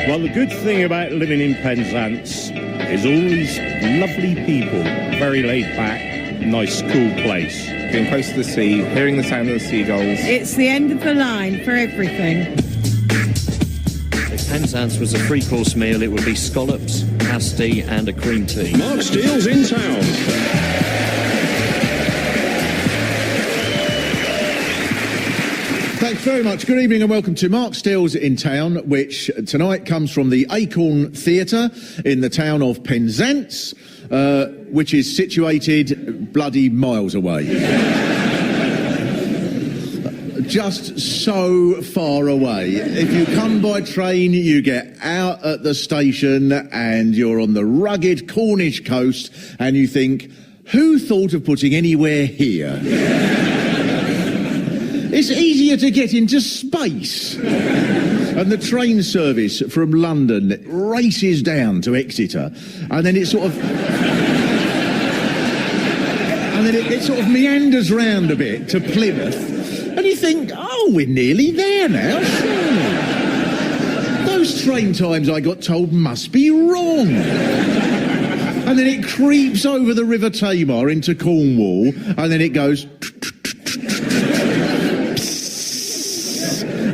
Well, the good thing about living in Penzance is all these lovely people, very laid back, nice, cool place. Being close to the sea, hearing the sound of the seagulls. It's the end of the line for everything. If Penzance was a three-course meal, it would be scallops, pasty and a cream tea. Mark Steele's in town. Thanks very much. Good evening and welcome to Mark Steele's in Town, which tonight comes from the Acorn Theatre in the town of Penzance, which is situated bloody miles away. Just so far away. If you come by train, you get out at the station and you're on the rugged Cornish coast and you think, who thought of putting anywhere here? It's easier to get into space. And the train service from London races down to Exeter, and then it sort of... and then it sort of meanders round a bit to Plymouth, and you think, oh, we're nearly there now, surely. Those train times I got told must be wrong. And then it creeps over the River Tamar into Cornwall, and then it goes...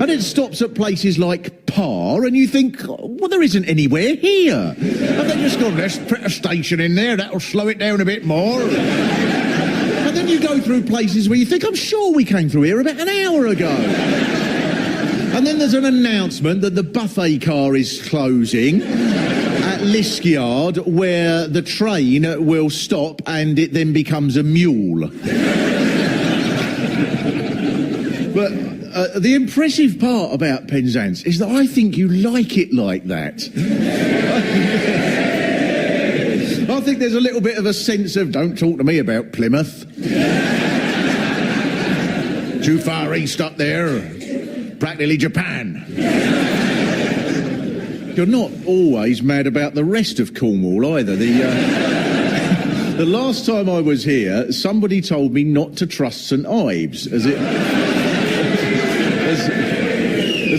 and it stops at places like Par, and you think, well, there isn't anywhere here. And they just go, let's put a station in there, that'll slow it down a bit more. And then you go through places where you think, I'm sure we came through here about an hour ago. And then there's an announcement that the buffet car is closing at Liskyard, where the train will stop and it then becomes a mule. But the impressive part about Penzance is that I think you like it like that. I think there's a little bit of a sense of, don't talk to me about Plymouth. Too far east up there, practically Japan. You're not always mad about the rest of Cornwall either. The last time I was here, somebody told me not to trust St Ives, as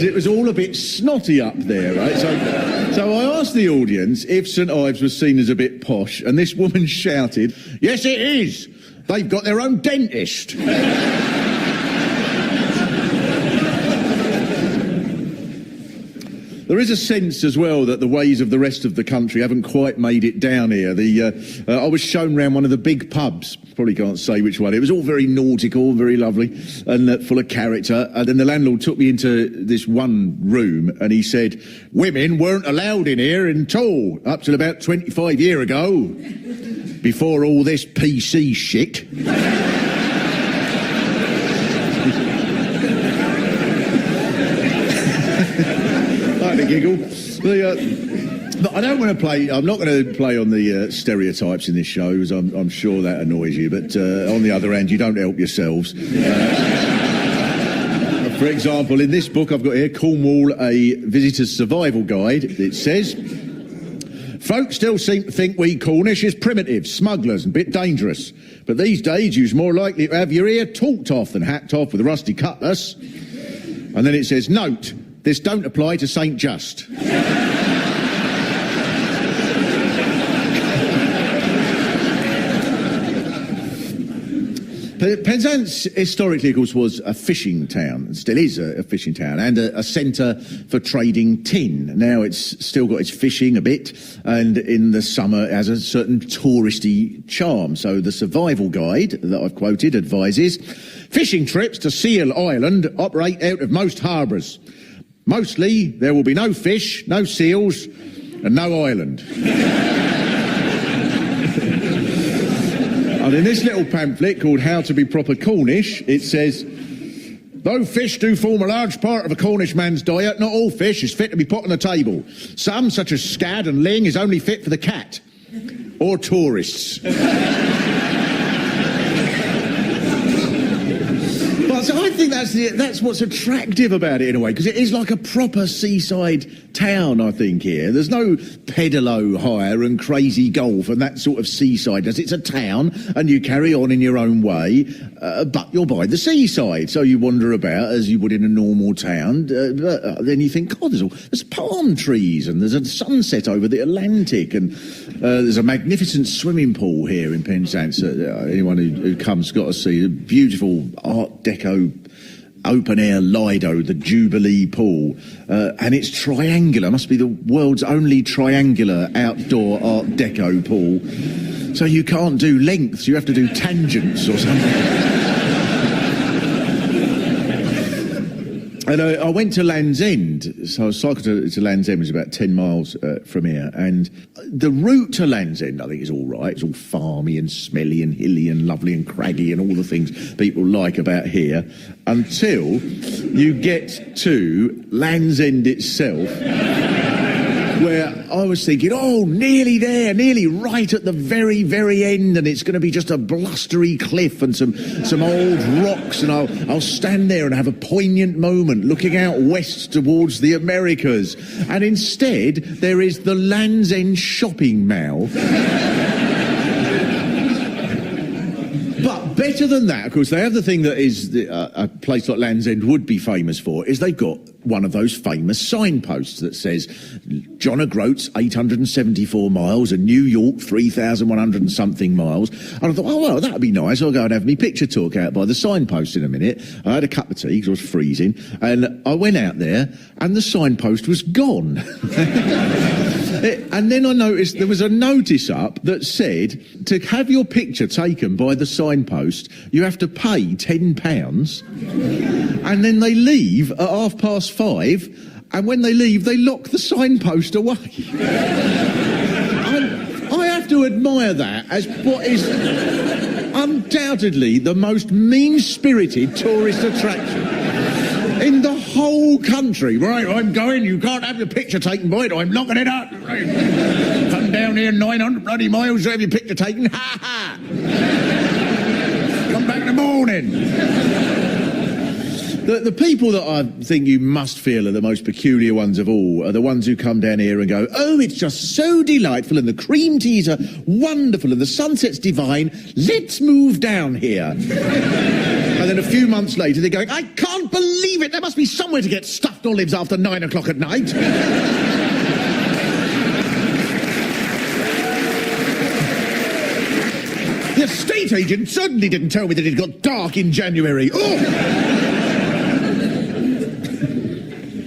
it was all a bit snotty up there, right? So I asked the audience if St Ives was seen as a bit posh, and this woman shouted, yes, it is. They've got their own dentist. There is a sense as well that the ways of the rest of the country haven't quite made it down here. I was shown round one of the big pubs, probably can't say which one. It was all very nautical, very lovely, and full of character. And then the landlord took me into this one room and he said, women weren't allowed in here at all, up till about 25 years ago, before all this PC shit. To giggle. But I don't want to play. I'm not going to play on the stereotypes in this show, because I'm sure that annoys you. But on the other hand, you don't help yourselves. For example, in this book I've got here, Cornwall, a visitor's survival guide. It says, folk still seem to think we Cornish is primitive, smugglers, and a bit dangerous. But these days, you're more likely to have your ear talked off than hacked off with a rusty cutlass. And then it says, note. This don't apply to St Just. Penzance historically, of course, was a fishing town, and still is a fishing town, and a centre for trading tin. Now it's still got its fishing a bit, and in the summer it has a certain touristy charm. So the survival guide that I've quoted advises, fishing trips to Seal Island operate out of most harbours. Mostly, there will be no fish, no seals, and no island. And in this little pamphlet called How to Be Proper Cornish, it says, though fish do form a large part of a Cornish man's diet, not all fish is fit to be put on the table. Some, such as scad and ling, is only fit for the cat. Or tourists. But So I think that's what's attractive about it in a way, because it is like a proper seaside town, I think, here. There's no pedalo hire and crazy golf and that sort of seasidness. It's a town, and you carry on in your own way, but you're by the seaside, so you wander about as you would in a normal town. But then you think, God, there's palm trees, and there's a sunset over the Atlantic, and there's a magnificent swimming pool here in Penzance. Anyone who comes got to see the beautiful Art Deco open-air Lido, the Jubilee pool, and it's triangular. Must be the world's only triangular outdoor Art Deco pool. So you can't do lengths, you have to do tangents or something. And I went to Land's End, so I cycled to Land's End, which is about 10 miles from here, and the route to Land's End, I think, is all right. It's all farmy and smelly and hilly and lovely and craggy and all the things people like about here, until you get to Land's End itself, where I was thinking, oh, nearly there, nearly right at the very, very end, and it's going to be just a blustery cliff and some old rocks, and I'll stand there and have a poignant moment looking out west towards the Americas. And instead, there is the Land's End shopping mall. But better than that, of course, they have the thing that is a place like Land's End would be famous for, is they've got one of those famous signposts that says John O'Groats 874 miles and New York 3,100 and something miles. And I thought, oh, well, that'd be nice. I'll go and have me picture took out by the signpost in a minute. I had a cup of tea because I was freezing, and I went out there and the signpost was gone. And then I noticed there was a notice up that said to have your picture taken by the signpost, you have to pay £10, and then they leave at 5:30, and when they leave, they lock the signpost away. I have to admire that as what is undoubtedly the most mean-spirited tourist attraction in the whole country. Right, I'm going, you can't have your picture taken by it, I'm locking it up. Right. Come down here 900 bloody miles to have your picture taken, ha ha! Come back in the morning. The people that I think you must feel are the most peculiar ones of all are the ones who come down here and go, oh, it's just so delightful, and the cream teas are wonderful, and the sunset's divine, let's move down here. And then a few months later they're going, I can't believe it, there must be somewhere to get stuffed olives after 9 o'clock at night. The estate agent certainly didn't tell me that it got dark in January. Oh!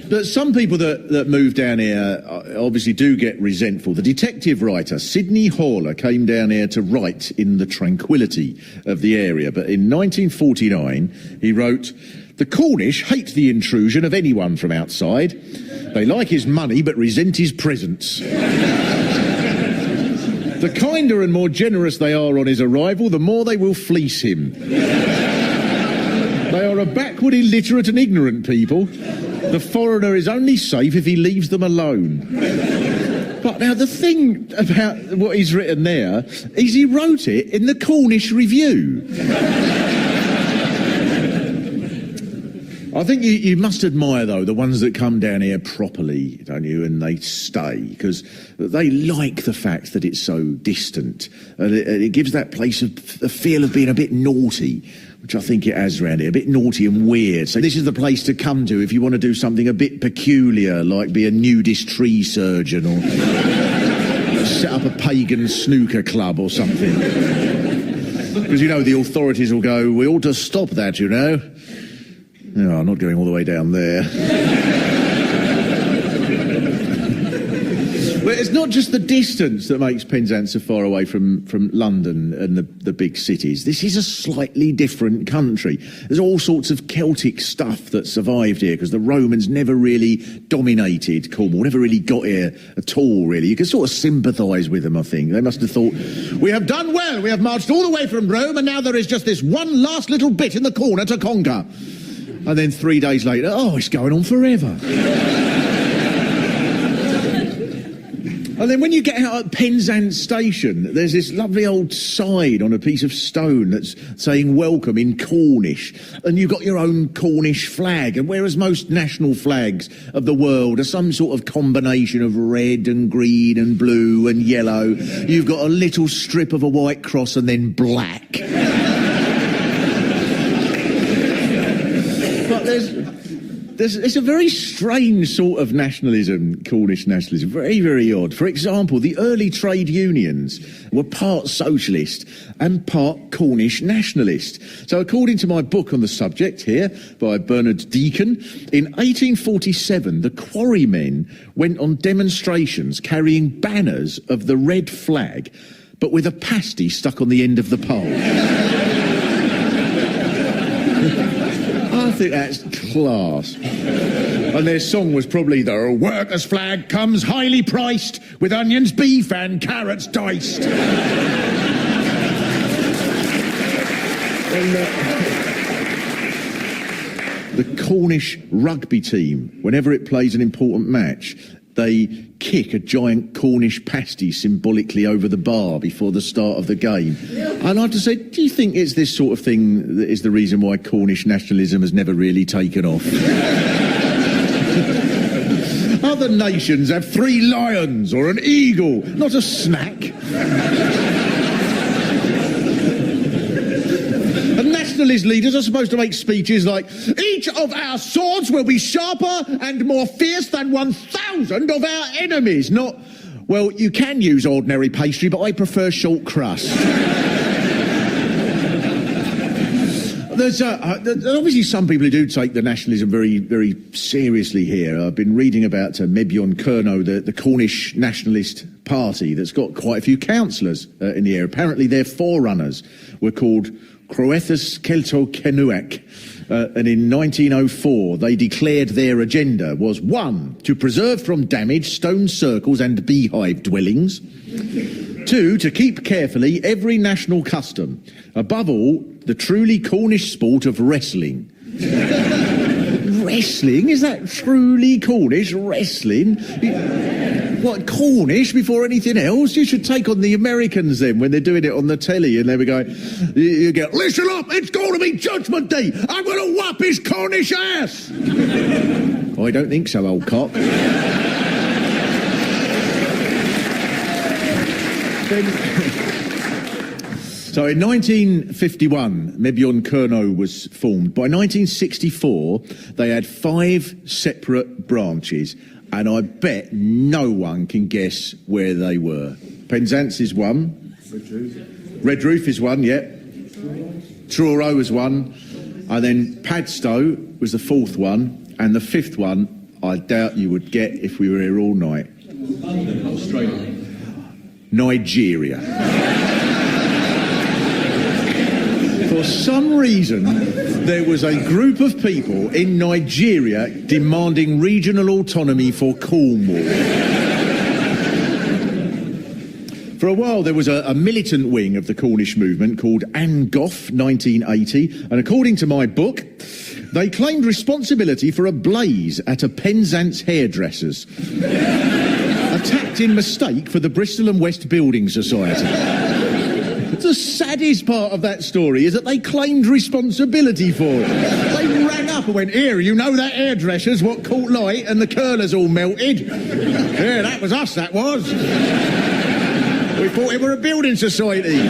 But some people that move down here obviously do get resentful. The detective writer Sidney Horler came down here to write in the tranquility of the area. But in 1949, he wrote, the Cornish hate the intrusion of anyone from outside. They like his money but resent his presence. The kinder and more generous they are on his arrival, the more they will fleece him. They are a backward, illiterate and ignorant people. The foreigner is only safe if he leaves them alone. But now the thing about what he's written there is he wrote it in the Cornish Review. I think you must admire, though, the ones that come down here properly, don't you, and they stay, because they like the fact that it's so distant. And it gives that place a feel of being a bit naughty, which I think it has around here, a bit naughty and weird. So this is the place to come to if you want to do something a bit peculiar, like be a nudist tree surgeon or set up a pagan snooker club or something. Because, you know, the authorities will go, we ought to stop that, you know. No, I'm not going all the way down there. But it's not just the distance that makes Penzance so far away from London and the big cities. This is a slightly different country. There's all sorts of Celtic stuff that survived here because the Romans never really dominated Cornwall, never really got here at all, really. You can sort of sympathise with them, I think. They must have thought, we have done well, we have marched all the way from Rome, and now there is just this one last little bit in the corner to conquer. And then 3 days later, oh, it's going on forever. And then when you get out at Penzance station, there's this lovely old sign on a piece of stone that's saying welcome in Cornish. And you've got your own Cornish flag. And whereas most national flags of the world are some sort of combination of red and green and blue and yellow, you've got a little strip of a white cross and then black. But it's a very strange sort of nationalism, Cornish nationalism, very, very odd. For example, the early trade unions were part socialist and part Cornish nationalist. So according to my book on the subject here by Bernard Deacon, in 1847 the quarrymen went on demonstrations carrying banners of the red flag but with a pasty stuck on the end of the pole. I think that's class. And their song was probably the workers' flag comes highly priced with onions, beef and carrots diced. And, the Cornish rugby team, whenever it plays an important match, they kick a giant Cornish pasty symbolically over the bar before the start of the game. And I have to say, do you think it's this sort of thing that is the reason why Cornish nationalism has never really taken off? Other nations have 3 lions or an eagle, not a snack. And nationalist leaders are supposed to make speeches like, each of our swords will be sharper and more fierce than 1,000 of our enemies. Not, well, you can use ordinary pastry, but I prefer short crust. There's obviously some people who do take the nationalism very, very seriously here. I've been reading about Newlyn Fish, the Cornish nationalist party that's got quite a few councillors in the area. Apparently their forerunners were called Croethus Celto Kenuac, and in 1904 they declared their agenda was 1. To preserve from damage stone circles and beehive dwellings. 2. To keep carefully every national custom. Above all, the truly Cornish sport of wrestling. Wrestling? Is that truly Cornish? Wrestling? What, Cornish before anything else? You should take on the Americans then when they're doing it on the telly and they were going, you get, listen up, it's going to be Judgment Day. I'm going to whop his Cornish ass. I don't think so, old cock. So in 1951, Newlyn Fish was formed. By 1964, they had 5 separate branches, and I bet no one can guess where they were. Penzance is one. Red Roof is one, yeah. Truro was one. And then Padstow was the 4th one. And the 5th one, I doubt you would get if we were here all night. Australia. Nigeria. For some reason, there was a group of people in Nigeria demanding regional autonomy for Cornwall. For a while, there was a militant wing of the Cornish movement called Angoff 1980, and according to my book, they claimed responsibility for a blaze at a Penzance hairdresser's, attacked in mistake for the Bristol and West Building Society. The saddest part of that story is that they claimed responsibility for it. They rang up and went, here, you know that hairdresser's what caught light and the curlers all melted? Yeah, that was us, that was. We thought it were a building society.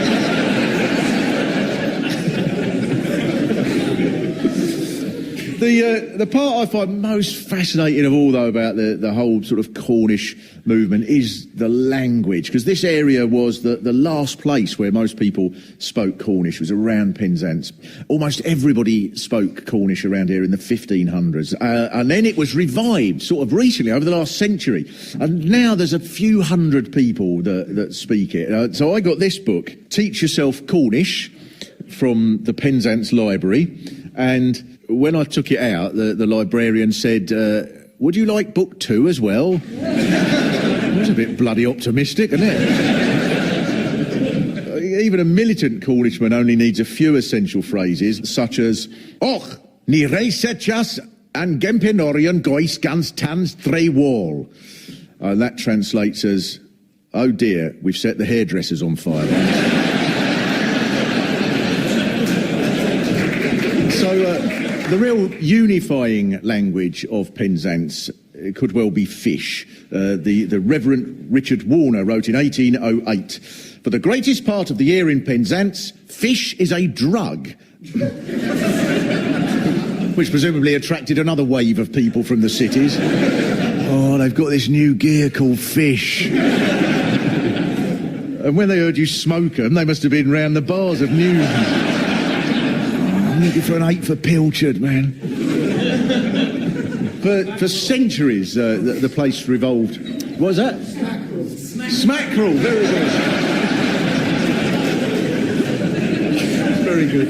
The part I find most fascinating of all, though, about the whole sort of Cornish movement is the language, because this area was the last place where most people spoke Cornish, was around Penzance. Almost everybody spoke Cornish around here in the 1500s, and then it was revived sort of recently, over the last century, and now there's a few hundred people that speak it. So I got this book, Teach Yourself Cornish, from the Penzance Library, and when I took it out, the librarian said, would you like book 2 as well? It was a bit bloody optimistic, isn't it? Even a militant Cornishman only needs a few essential phrases, such as, Och, ni reisechas an gempenorion gois gans tans tre wall. That translates as, Oh dear, we've set the hairdressers on fire. So the real unifying language of Penzance could well be fish. The Reverend Richard Warner wrote in 1808, "For the greatest part of the year in Penzance, fish is a drug." Which presumably attracted another wave of people from the cities. Oh, they've got this new gear called fish. And when they heard you smoke them, they must have been round the bars of Newlyn. Oh, I'm looking for an 8 for pilchard, man. For centuries, the place revolved. What was that? Smackerel, very good. Very good.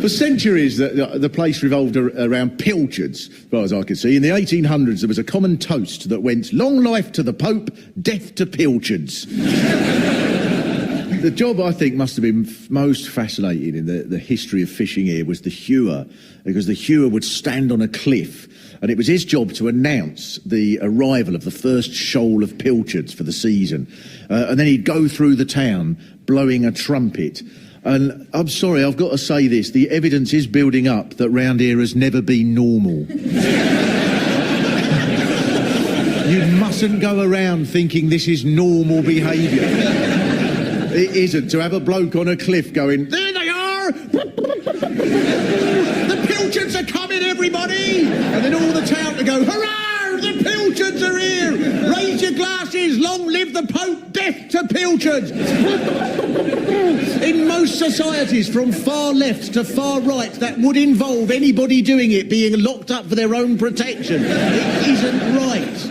For centuries, the place revolved around pilchards, as far as I could see. In the 1800s, there was a common toast that went, "Long life to the Pope, death to pilchards." The job I think must have been most fascinating in the history of fishing here was the hewer, because the hewer would stand on a cliff, and it was his job to announce the arrival of the first shoal of pilchards for the season. And then he'd go through the town blowing a trumpet. And I'm sorry, I've got to say this, the evidence is building up that round here has never been normal. You mustn't go around thinking this is normal behaviour. It isn't. To have a bloke on a cliff going, "There they are! The pilchards are coming, everybody!" And then all the town to go, "Hurrah! The pilchards are here! Raise your glasses! Long live the Pope! Death to pilchards!" In most societies, from far left to far right, that would involve anybody doing it being locked up for their own protection. It isn't right.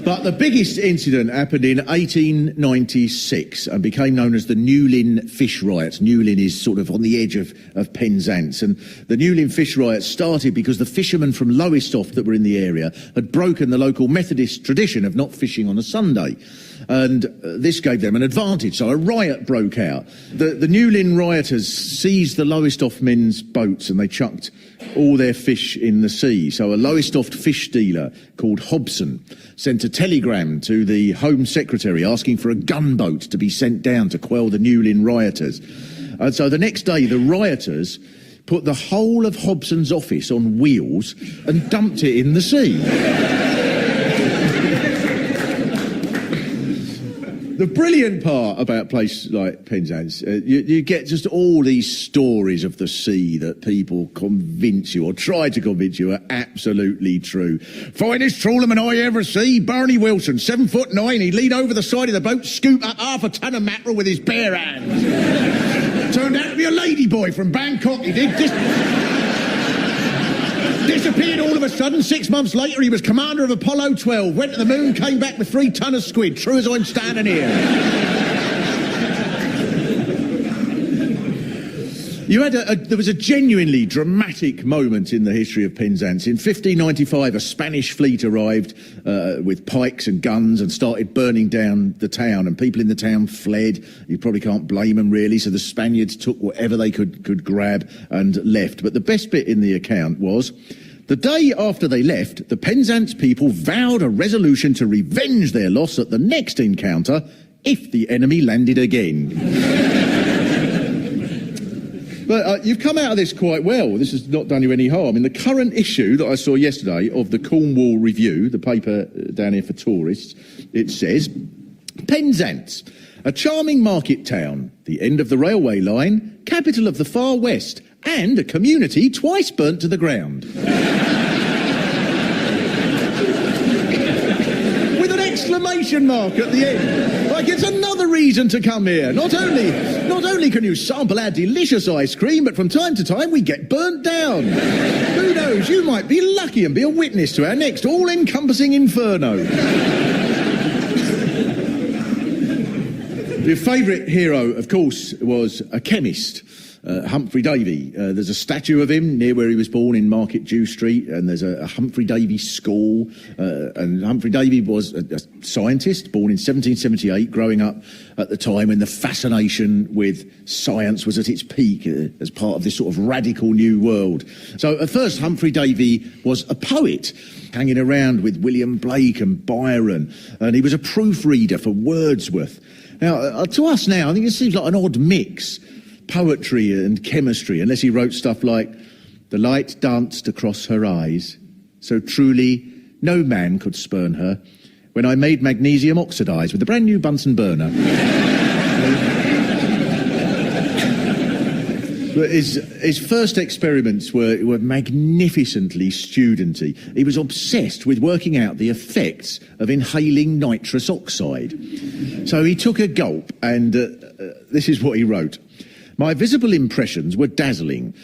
But the biggest incident happened in 1896 and became known as the Newlyn Fish Riots. Newlyn is sort of on the edge of Penzance. And the Newlyn Fish Riots started because the fishermen from Lowestoft that were in the area had broken the local Methodist tradition of not fishing on a Sunday. And this gave them an advantage, so a riot broke out. The Newlyn rioters seized the Lowestoft men's boats and they chucked all their fish in the sea. So a Lowestoft fish dealer called Hobson sent a telegram to the Home Secretary asking for a gunboat to be sent down to quell the Newlyn rioters. And so the next day the rioters put the whole of Hobson's office on wheels and dumped it in the sea. The brilliant part about a place like Penzance, you get just all these stories of the sea that people convince you, or try to convince you, are absolutely true. "Finest trawlerman I ever see, Barney Wilson, 7'9". He'd lean over the side of the boat, scoop up half a ton of mackerel with his bare hands. Turned out to be a ladyboy from Bangkok. He did. Disappeared all of a sudden. 6 months later, he was commander of Apollo 12. Went to the moon, came back with 3 ton of squid. True as I'm standing here. There was a genuinely dramatic moment in the history of Penzance. In 1595, a Spanish fleet arrived with pikes and guns and started burning down the town, and people in the town fled. You probably can't blame them, really, so the Spaniards took whatever they could grab and left. But the best bit in the account was, the day after they left, the Penzance people vowed a resolution to revenge their loss at the next encounter if the enemy landed again. But you've come out of this quite well. This has not done you any harm. In the current issue that I saw yesterday of the Cornwall Review, the paper down here for tourists, it says, "Penzance, a charming market town, the end of the railway line, capital of the far west, and a community twice burnt to the ground." With an exclamation mark at the end. Like it's another reason to come here. Not only can you sample our delicious ice cream, but from time to time we get burnt down. Who knows, you might be lucky and be a witness to our next all-encompassing inferno. Your favourite hero, of course, was a chemist. Humphrey Davy. There's a statue of him near where he was born in Market Jew Street, and there's a Humphrey Davy school. And Humphrey Davy was a scientist born in 1778, growing up at the time when the fascination with science was at its peak as part of this sort of radical new world. So at first, Humphrey Davy was a poet, hanging around with William Blake and Byron, and he was a proofreader for Wordsworth. Now, to us now, I think it seems like an odd mix, poetry and chemistry, unless he wrote stuff like, "The light danced across her eyes, so truly no man could spurn her, when I made magnesium oxidise with a brand new Bunsen burner." But his first experiments were magnificently studenty. He was obsessed with working out the effects of inhaling nitrous oxide. So he took a gulp, and this is what he wrote. "My visible impressions were dazzling.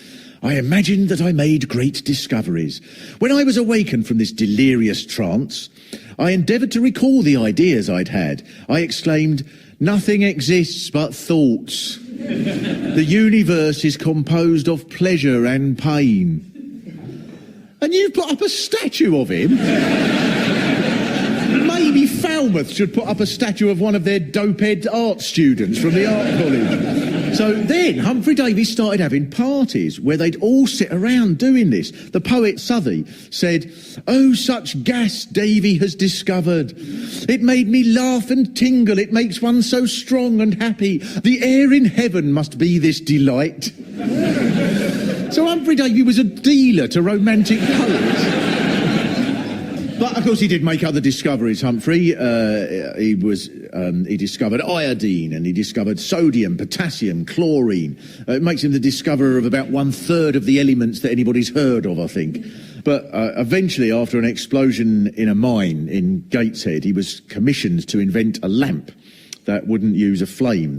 I imagined that I made great discoveries. When I was awakened from this delirious trance, I endeavoured to recall the ideas I'd had. I exclaimed, 'Nothing exists but thoughts. The universe is composed of pleasure and pain.'" And you've put up a statue of him? Maybe Falmouth should put up a statue of one of their dope-head art students from the art college. So then Humphrey Davy started having parties where they'd all sit around doing this. The poet Southey said, "Oh, such gas Davy has discovered. It made me laugh and tingle. It makes one so strong and happy. The air in heaven must be this delight." So Humphrey Davy was a dealer to romantic poets. But of course he did make other discoveries, Humphrey. He discovered iodine, and he discovered sodium, potassium, chlorine. It makes him the discoverer of about 1/3 of the elements that anybody's heard of, I think. But eventually, after an explosion in a mine in Gateshead, he was commissioned to invent a lamp that wouldn't use a flame,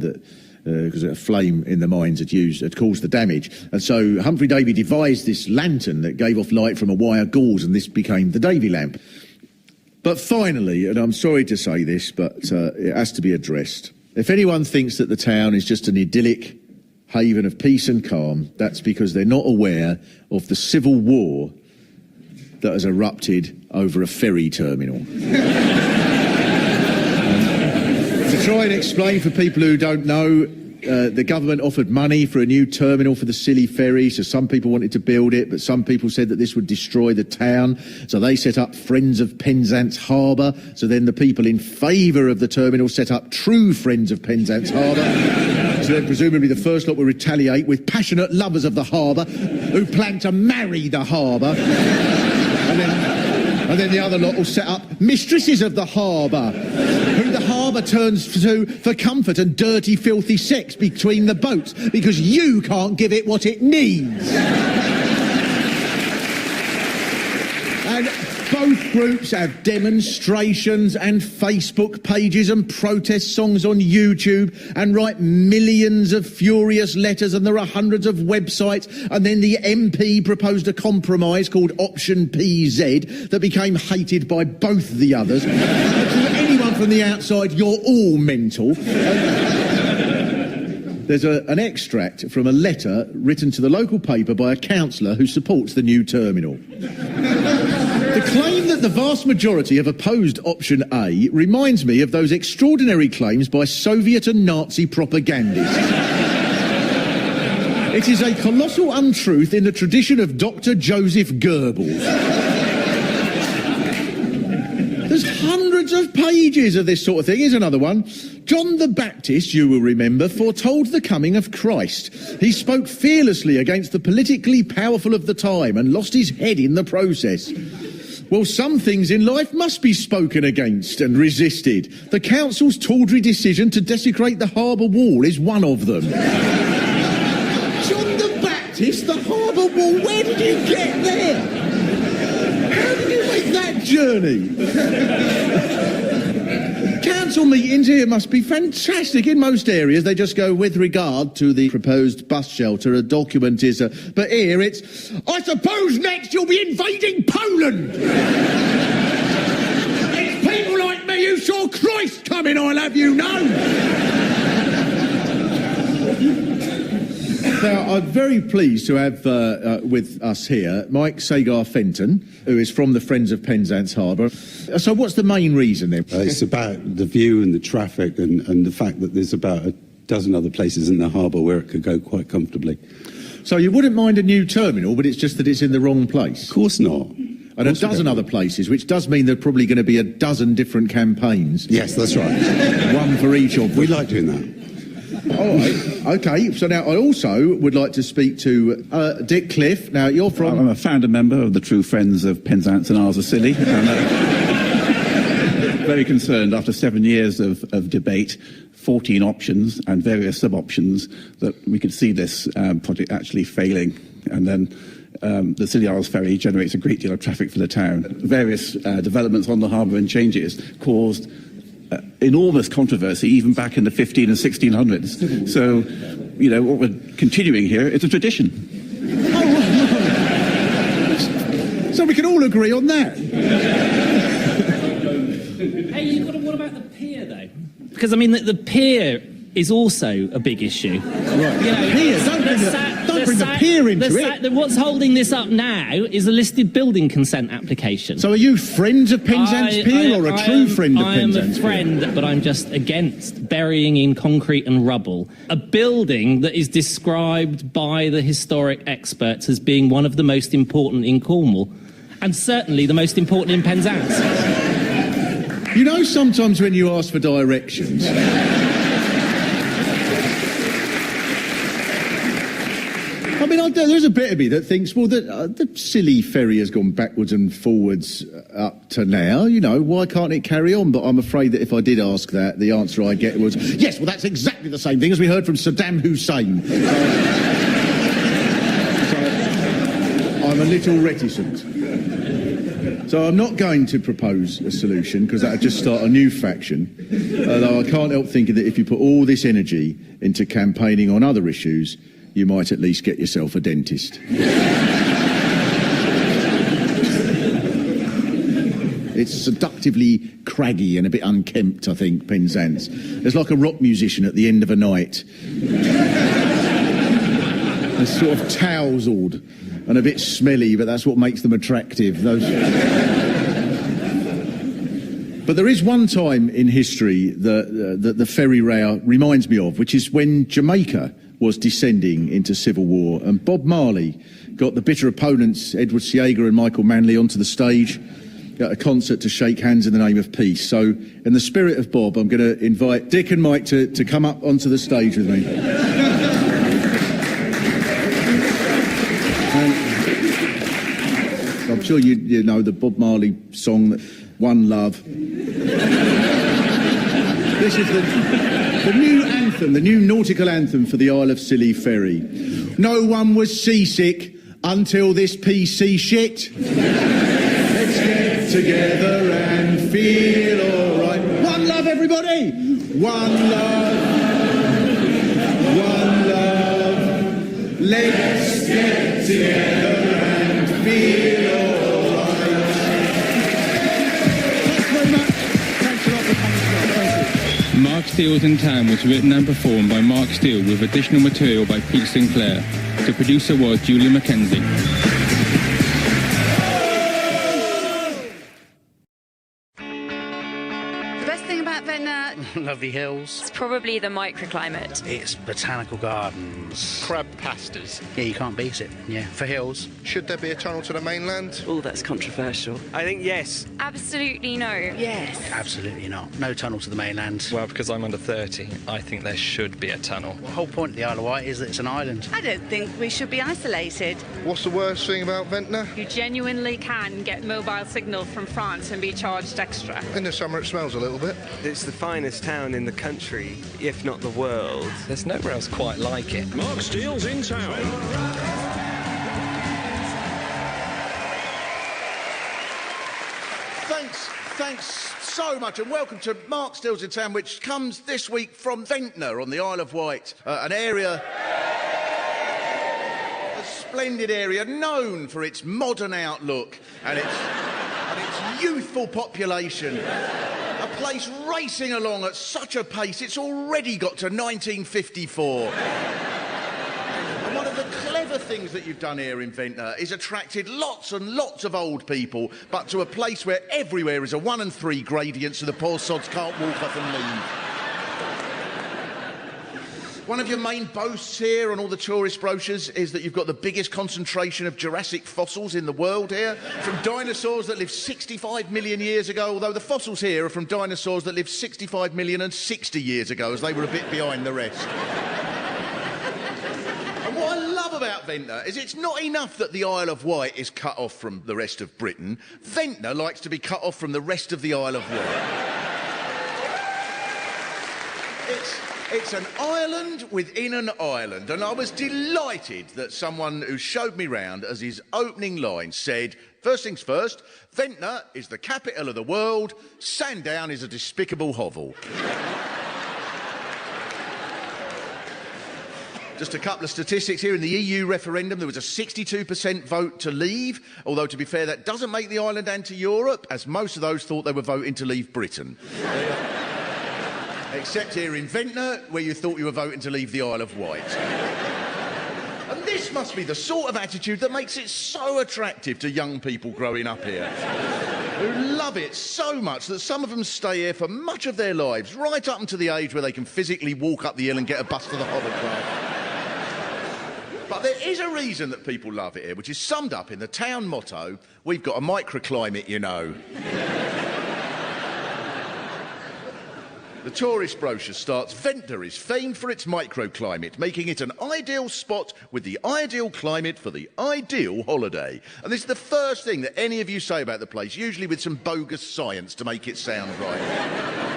because a flame in the mines had caused the damage. And so Humphrey Davy devised this lantern that gave off light from a wire gauze, and this became the Davy lamp. But finally, and I'm sorry to say this, but it has to be addressed, if anyone thinks that the town is just an idyllic haven of peace and calm, that's because they're not aware of the civil war that has erupted over a ferry terminal. To try and explain for people who don't know, the government offered money for a new terminal for the silly ferry, so some people wanted to build it, but some people said that this would destroy the town, so they set up Friends of Penzance Harbour. So then the people in favour of the terminal set up True Friends of Penzance Harbour. So then presumably the first lot will retaliate with passionate lovers of the harbour who plan to marry the harbour. And then the other lot will set up Mistresses of the Harbour, who the harbour turns to for comfort and dirty, filthy sex between the boats, because you can't give it what it needs. And both groups have demonstrations and Facebook pages and protest songs on YouTube and write millions of furious letters, and there are hundreds of websites. And then the MP proposed a compromise called Option PZ that became hated by both the others. To anyone from the outside, you're all mental. There's an extract from a letter written to the local paper by a councillor who supports the new terminal. The claim that the vast majority have opposed option A reminds me of those extraordinary claims by Soviet and Nazi propagandists. It is a colossal untruth in the tradition of Dr. Joseph Goebbels. There's hundreds of pages of this sort of thing. Here's another one. John the Baptist, you will remember, foretold the coming of Christ. He spoke fearlessly against the politically powerful of the time and lost his head in the process. Well, some things in life must be spoken against and resisted. The council's tawdry decision to desecrate the harbour wall is one of them. John the Baptist, the harbour wall, where did you get there? How did you make that journey? Council meetings here must be fantastic. In most areas, they just go, "With regard to the proposed bus shelter, a document is a..." But here it's, "I suppose next you'll be invading Poland." It's people like me who saw Christ coming, I'll have you know. Now, I'm very pleased to have with us here Mike Sagar-Fenton, who is from the Friends of Penzance Harbour. So what's the main reason then? It's about the view and the traffic and the fact that there's about a dozen other places in the harbour where it could go quite comfortably. So you wouldn't mind a new terminal, but it's just that it's in the wrong place? Of course not. And a dozen other places, which does mean there's probably going to be a dozen different campaigns. Yes, that's right. One for each of them. We like doing that. All right, OK. So now I also would like to speak to Dick Cliff. Now, you're from... I'm a founder member of the True Friends of Penzance and Isles of Scilly. And, very concerned after 7 years of debate, 14 options and various sub-options, that we could see this project actually failing. And then the Scilly Isles Ferry generates a great deal of traffic for the town. Various developments on the harbour and changes caused enormous controversy even back in the 15 and 1600s. So, you know, what we're continuing here is a tradition. Oh, so we can all agree on that. Hey, what about the pier, though? Because, I mean, the pier is also a big issue. Right. You know, Pier, don't bring the pier into it. What's holding this up now is a listed building consent application. So are you friends of Penzance Pier or a true friend of Penzance Pier? I am a friend, but I'm just against burying in concrete and rubble a building that is described by the historic experts as being one of the most important in Cornwall, and certainly the most important in Penzance. You know, sometimes when you ask for directions... I mean, there's a bit of me that thinks, well, the silly ferry has gone backwards and forwards up to now. You know, why can't it carry on? But I'm afraid that if I did ask that, the answer I'd get was, yes, well, that's exactly the same thing as we heard from Saddam Hussein. So I'm a little reticent. So I'm not going to propose a solution, because that would just start a new faction. Although I can't help thinking that if you put all this energy into campaigning on other issues, you might at least get yourself a dentist. It's seductively craggy and a bit unkempt, I think, Penzance. There's like a rock musician at the end of a night. They're sort of tousled and a bit smelly, but that's what makes them attractive. But there is one time in history that the ferry row reminds me of, which is when Jamaica was descending into civil war, and Bob Marley got the bitter opponents, Edward Seager and Michael Manley, onto the stage at a concert to shake hands in the name of peace. So, in the spirit of Bob, I'm going to invite Dick and Mike to come up onto the stage with me. I'm sure you know the Bob Marley song, One Love. This is the new anthem, the new nautical anthem for the Isle of Scilly ferry. No one was seasick until this PC shit. Let's get together and feel all right. One love, everybody! One love. One love. Let's get together and feel all right. Thanks very much. Thanks a lot for coming to us. Mark Steele's in Town was written and performed by Mark Steele with additional material by Pete Sinclair. The producer was Julia Mackenzie. Lovely hills. It's probably the microclimate. It's botanical gardens. Crab pasties. Yeah, you can't beat it. Yeah, for hills. Should there be a tunnel to the mainland? Oh, that's controversial. I think yes. Absolutely no. Yes. Absolutely not. No tunnel to the mainland. Well, because I'm under 30, I think there should be a tunnel. The whole point of the Isle of Wight is that it's an island. I don't think we should be isolated. What's the worst thing about Ventnor? You genuinely can get mobile signal from France and be charged extra. In the summer it smells a little bit. It's the finest town in the country, if not the world. There's nowhere else quite like it. Mark Steele's in town. Thanks so much, and welcome to Mark Steele's in Town, which comes this week from Ventnor on the Isle of Wight, an area, a splendid area known for its modern outlook and its youthful population. A place racing along at such a pace, it's already got to 1954. And things that you've done here in Ventnor is attracted lots and lots of old people, but to a place where everywhere is a 1 and 3 gradient, so the poor sods can't walk up and leave. One of your main boasts here on all the tourist brochures is that you've got the biggest concentration of Jurassic fossils in the world here, from dinosaurs that lived 65 million years ago, although the fossils here are from dinosaurs that lived 65 million and 60 years ago, as they were a bit behind the rest. And what I love about Ventnor is it's not enough that the Isle of Wight is cut off from the rest of Britain. Ventnor likes to be cut off from the rest of the Isle of Wight. It's an island within an island, and I was delighted that someone who showed me round as his opening line said, first things first, Ventnor is the capital of the world, Sandown is a despicable hovel. Just a couple of statistics here. In the EU referendum, there was a 62% vote to leave, although to be fair, that doesn't make the island anti-Europe, as most of those thought they were voting to leave Britain. Except here in Ventnor, where you thought you were voting to leave the Isle of Wight. And this must be the sort of attitude that makes it so attractive to young people growing up here, who love it so much that some of them stay here for much of their lives, right up until the age where they can physically walk up the hill and get a bus to the hovercraft. But there is a reason that people love it here, which is summed up in the town motto, we've got a microclimate, you know. The tourist brochure starts, Ventnor is famed for its microclimate, making it an ideal spot with the ideal climate for the ideal holiday. And this is the first thing that any of you say about the place, usually with some bogus science to make it sound right.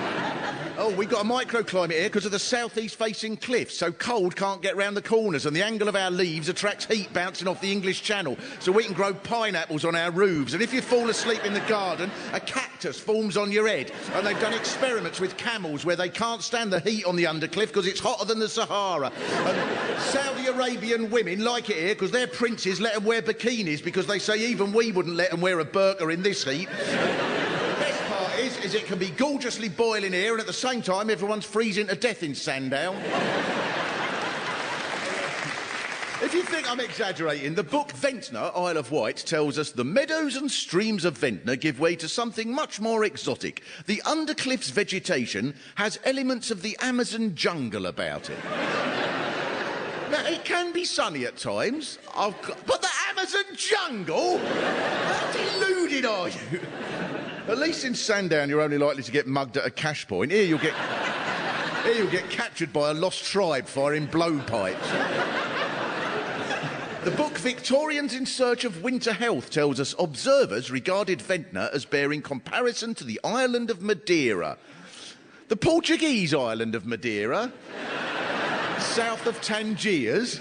Oh, we've got a microclimate here because of the southeast facing cliffs, so cold can't get round the corners and the angle of our leaves attracts heat bouncing off the English Channel, so we can grow pineapples on our roofs, and if you fall asleep in the garden, a cactus forms on your head, and they've done experiments with camels where they can't stand the heat on the undercliff because it's hotter than the Sahara. And Saudi Arabian women like it here because their princes let them wear bikinis because they say even we wouldn't let them wear a burqa in this heat. Is it can be gorgeously boiling here, and at the same time everyone's freezing to death in Sandown. If you think I'm exaggerating, the book Ventnor, Isle of Wight tells us the meadows and streams of Ventnor give way to something much more exotic. The undercliff's vegetation has elements of the Amazon jungle about it. Now, it can be sunny at times, but the Amazon jungle? How deluded are you? At least in Sandown, you're only likely to get mugged at a cash point. Here you'll get captured by a lost tribe firing blowpipes. The book Victorians in Search of Winter Health tells us observers regarded Ventnor as bearing comparison to the island of Madeira. The Portuguese island of Madeira, south of Tangiers.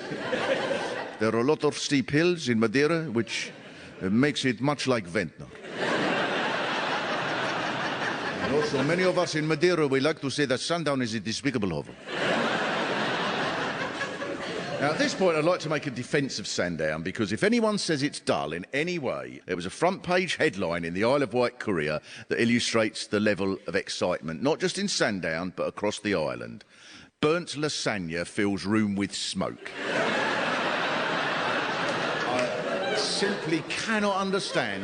There are a lot of steep hills in Madeira, which makes it much like Ventnor. Also, many of us in Madeira, we like to say that Sandown is a despicable hovel. Now, at this point, I'd like to make a defence of Sandown, because if anyone says it's dull in any way, there was a front-page headline in the Isle of Wight Courier that illustrates the level of excitement, not just in Sandown, but across the island. Burnt lasagna fills room with smoke. I simply cannot understand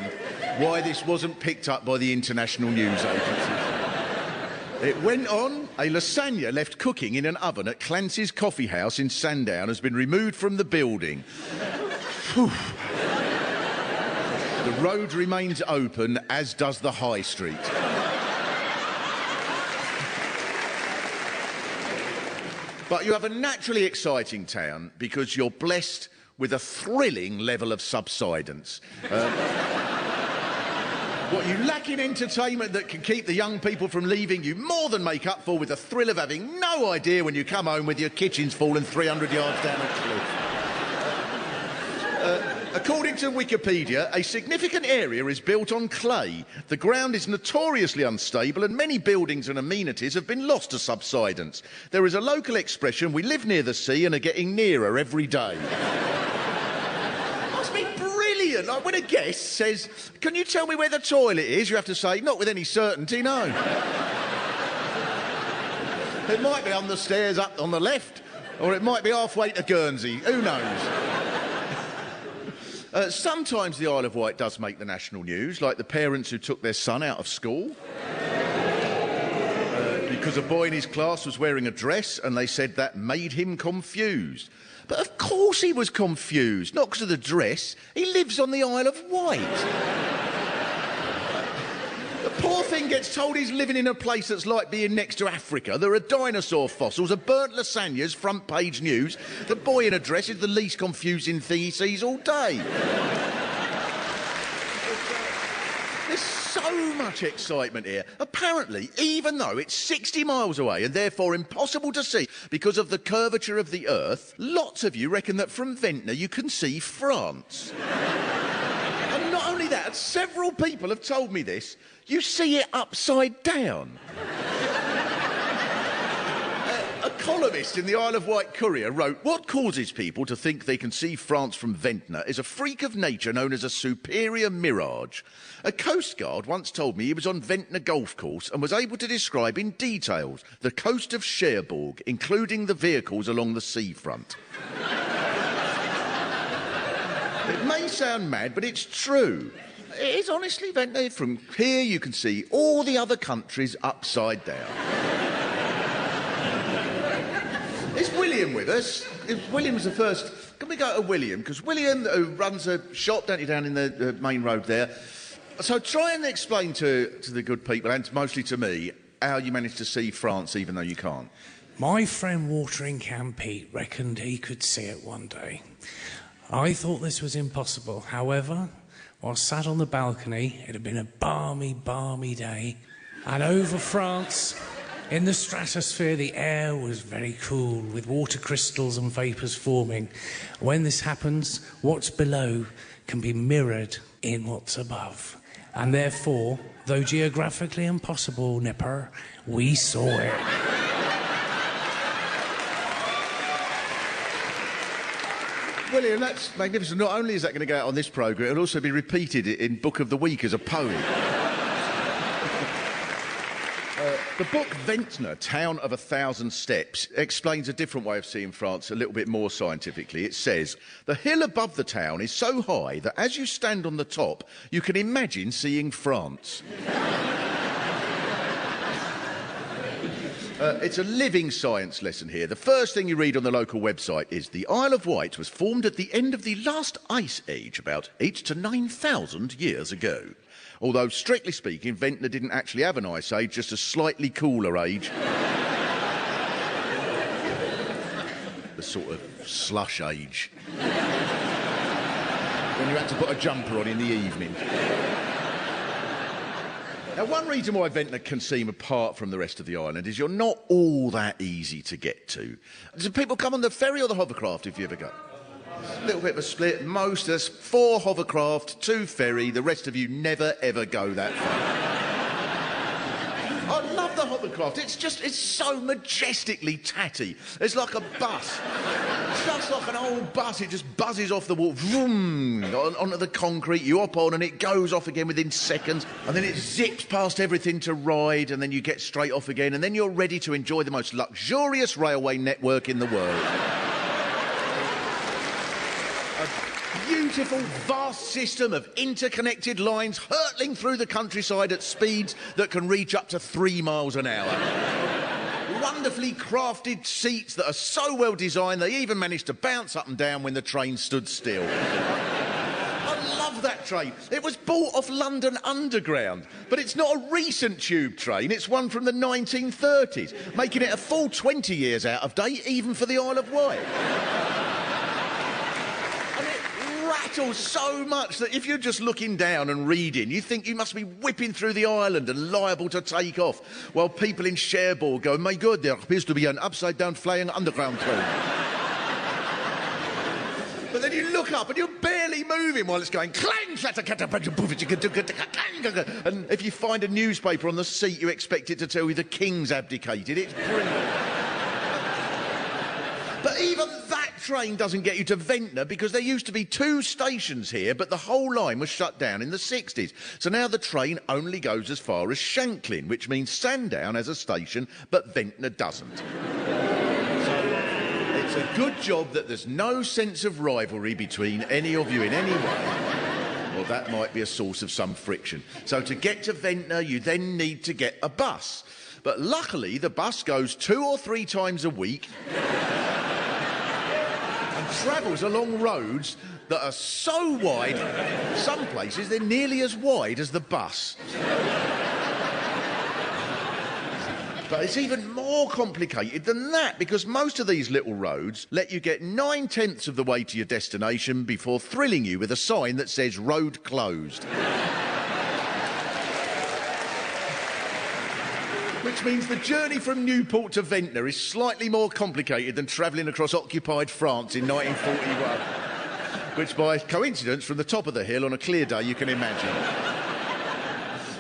why this wasn't picked up by the international news agencies. It went on, a lasagna left cooking in an oven at Clancy's Coffee House in Sandown has been removed from the building. The road remains open, as does the high street. But you have a naturally exciting town because you're blessed with a thrilling level of subsidence. What you lack in entertainment that can keep the young people from leaving, you more than make up for with the thrill of having no idea when you come home with your kitchen's fallen 300 yards down a cliff. According to Wikipedia, a significant area is built on clay. The ground is notoriously unstable and many buildings and amenities have been lost to subsidence. There is a local expression, we live near the sea and are getting nearer every day. Brilliant. Like when a guest says, can you tell me where the toilet is? You have to say, not with any certainty, no. It might be on the stairs up on the left, or it might be halfway to Guernsey. Who knows? Sometimes the Isle of Wight does make the national news, like the parents who took their son out of school because a boy in his class was wearing a dress and they said that made him confused. But of course he was confused, not because of the dress. He lives on the Isle of Wight. The poor thing gets told he's living in a place that's like being next to Africa. There are dinosaur fossils, a burnt lasagnas, front page news. The boy in a dress is the least confusing thing he sees all day. There's so much excitement here. Apparently, even though it's 60 miles away and therefore impossible to see because of the curvature of the Earth, lots of you reckon that from Ventnor you can see France. And not only that, several people have told me this. You see it upside down. A columnist in the Isle of Wight Courier wrote, "What causes people to think they can see France from Ventnor is a freak of nature known as a superior mirage. A coastguard once told me he was on Ventnor Golf Course and was able to describe in details the coast of Cherbourg, including the vehicles along the seafront." It may sound mad, but it's true. It is honestly Ventnor. From here you can see all the other countries upside down. Is William with us? If William's the first. Can we go to William? Because William, who runs a shop, don't you, down in the main road there. So try and explain to the good people, and mostly to me, how you managed to see France even though you can't. My friend Watering Can Pete reckoned he could see it one day. I thought this was impossible. However, while sat on the balcony, it had been a balmy, balmy day, and over France, in the stratosphere, the air was very cool, with water crystals and vapours forming. When this happens, what's below can be mirrored in what's above. And therefore, though geographically impossible, Nipper, we saw it. William, that's magnificent. Not only is that going to go out on this programme, it'll also be repeated in Book of the Week as a poem. The book Ventnor, Town of 1,000 Steps, explains a different way of seeing France a little bit more scientifically. It says, the hill above the town is so high that as you stand on the top, you can imagine seeing France. It's a living science lesson here. The first thing you read on the local website is the Isle of Wight was formed at the end of the last ice age, about 8,000 to 9,000 years ago. Although, strictly speaking, Ventnor didn't actually have an ice age, just a slightly cooler age. The sort of slush age. When you had to put a jumper on in the evening. Now, one reason why Ventnor can seem apart from the rest of the island is you're not all that easy to get to. Do people come on the ferry or the hovercraft if you ever go? A little bit of a split. Most of us, 4 hovercraft, 2 ferry. The rest of you never, ever go that far. I love the hovercraft. It's so majestically tatty. It's like a bus. Just like an old bus. It just buzzes off the wall, vroom, onto the concrete. You hop on and it goes off again within seconds. And then it zips past everything to ride. And then you get straight off again. And then you're ready to enjoy the most luxurious railway network in the world. Beautiful, vast system of interconnected lines hurtling through the countryside at speeds that can reach up to 3 miles an hour. Wonderfully crafted seats that are so well designed they even managed to bounce up and down when the train stood still. I love that train. It was bought off London Underground, but it's not a recent tube train, it's one from the 1930s, making it a full 20 years out of date even for the Isle of Wight. Rattles so much that if you're just looking down and reading, you think you must be whipping through the island and liable to take off, while people in Cherbourg go, my God, there appears to be an upside-down flying underground train. But then you look up and you're barely moving while it's going clang, and if you find a newspaper on the seat, you expect it to tell you the king's abdicated. It's brilliant. But even that train doesn't get you to Ventnor because there used to be 2 stations here, but the whole line was shut down in the 60s. So now the train only goes as far as Shanklin, which means Sandown has a station, but Ventnor doesn't. So it's It's a good job that there's no sense of rivalry between any of you in any way. Well, that might be a source of some friction. So to get to Ventnor, you then need to get a bus. But luckily, the bus goes 2 or 3 times a week and travels along roads that are so wide, some places they're nearly as wide as the bus. But it's even more complicated than that, because most of these little roads let you get 9/10 of the way to your destination before thrilling you with a sign that says road closed. Which means the journey from Newport to Ventnor is slightly more complicated than travelling across occupied France in 1941. Which, by coincidence, from the top of the hill on a clear day, you can imagine.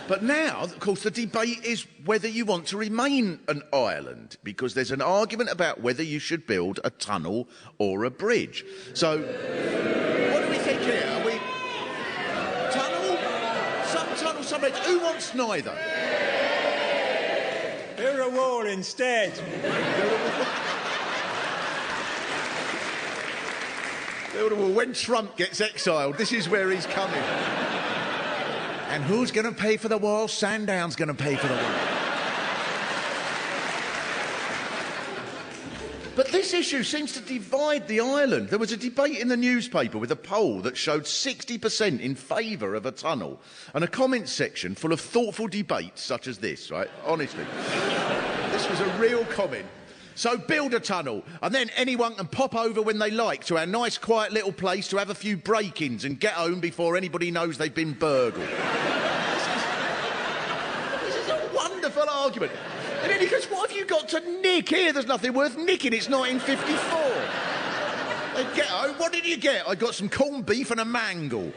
But now, of course, the debate is whether you want to remain an island, because there's an argument about whether you should build a tunnel or a bridge. So, what do we think here? Are we... tunnel? Some tunnel, some bridge. Who wants neither? Build a wall instead. Build a wall. When Trump gets exiled, this is where he's coming. And who's going to pay for the wall? Sandown's going to pay for the wall. But this issue seems to divide the island. There was a debate in the newspaper with a poll that showed 60% in favour of a tunnel, and a comment section full of thoughtful debates such as this, right? Honestly. This was a real comment. So build a tunnel, and then anyone can pop over when they like to our nice quiet little place to have a few break-ins and get home before anybody knows they've been burgled. This is a wonderful argument. And then he goes, what have you got to nick? Here, there's nothing worth nicking. It's 1954. They get home. What did you get? I got some corned beef and a mangle.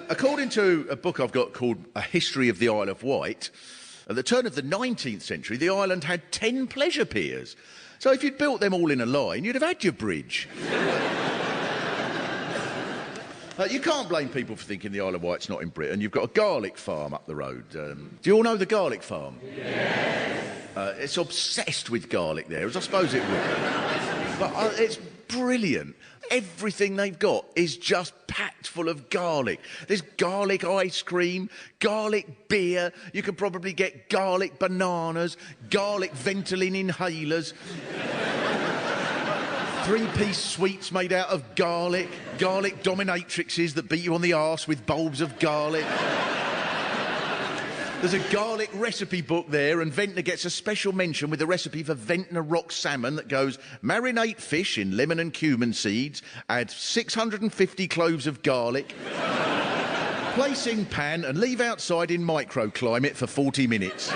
According to a book I've got called A History of the Isle of Wight, at the turn of the 19th century, the island had 10 pleasure piers. So if you'd built them all in a line, you'd have had your bridge. You can't blame people for thinking the Isle of Wight's not in Britain. You've got a garlic farm up the road. Do you all know the garlic farm? Yes. It's obsessed with garlic there, as I suppose it would be. But it's brilliant. Everything they've got is just packed full of garlic. There's garlic ice cream, garlic beer. You can probably get garlic bananas, garlic Ventolin inhalers. 3-piece sweets made out of garlic, garlic dominatrixes that beat you on the arse with bulbs of garlic. There's a garlic recipe book there, and Ventnor gets a special mention with a recipe for Ventnor rock salmon that goes: marinate fish in lemon and cumin seeds, add 650 cloves of garlic, place in pan and leave outside in microclimate for 40 minutes.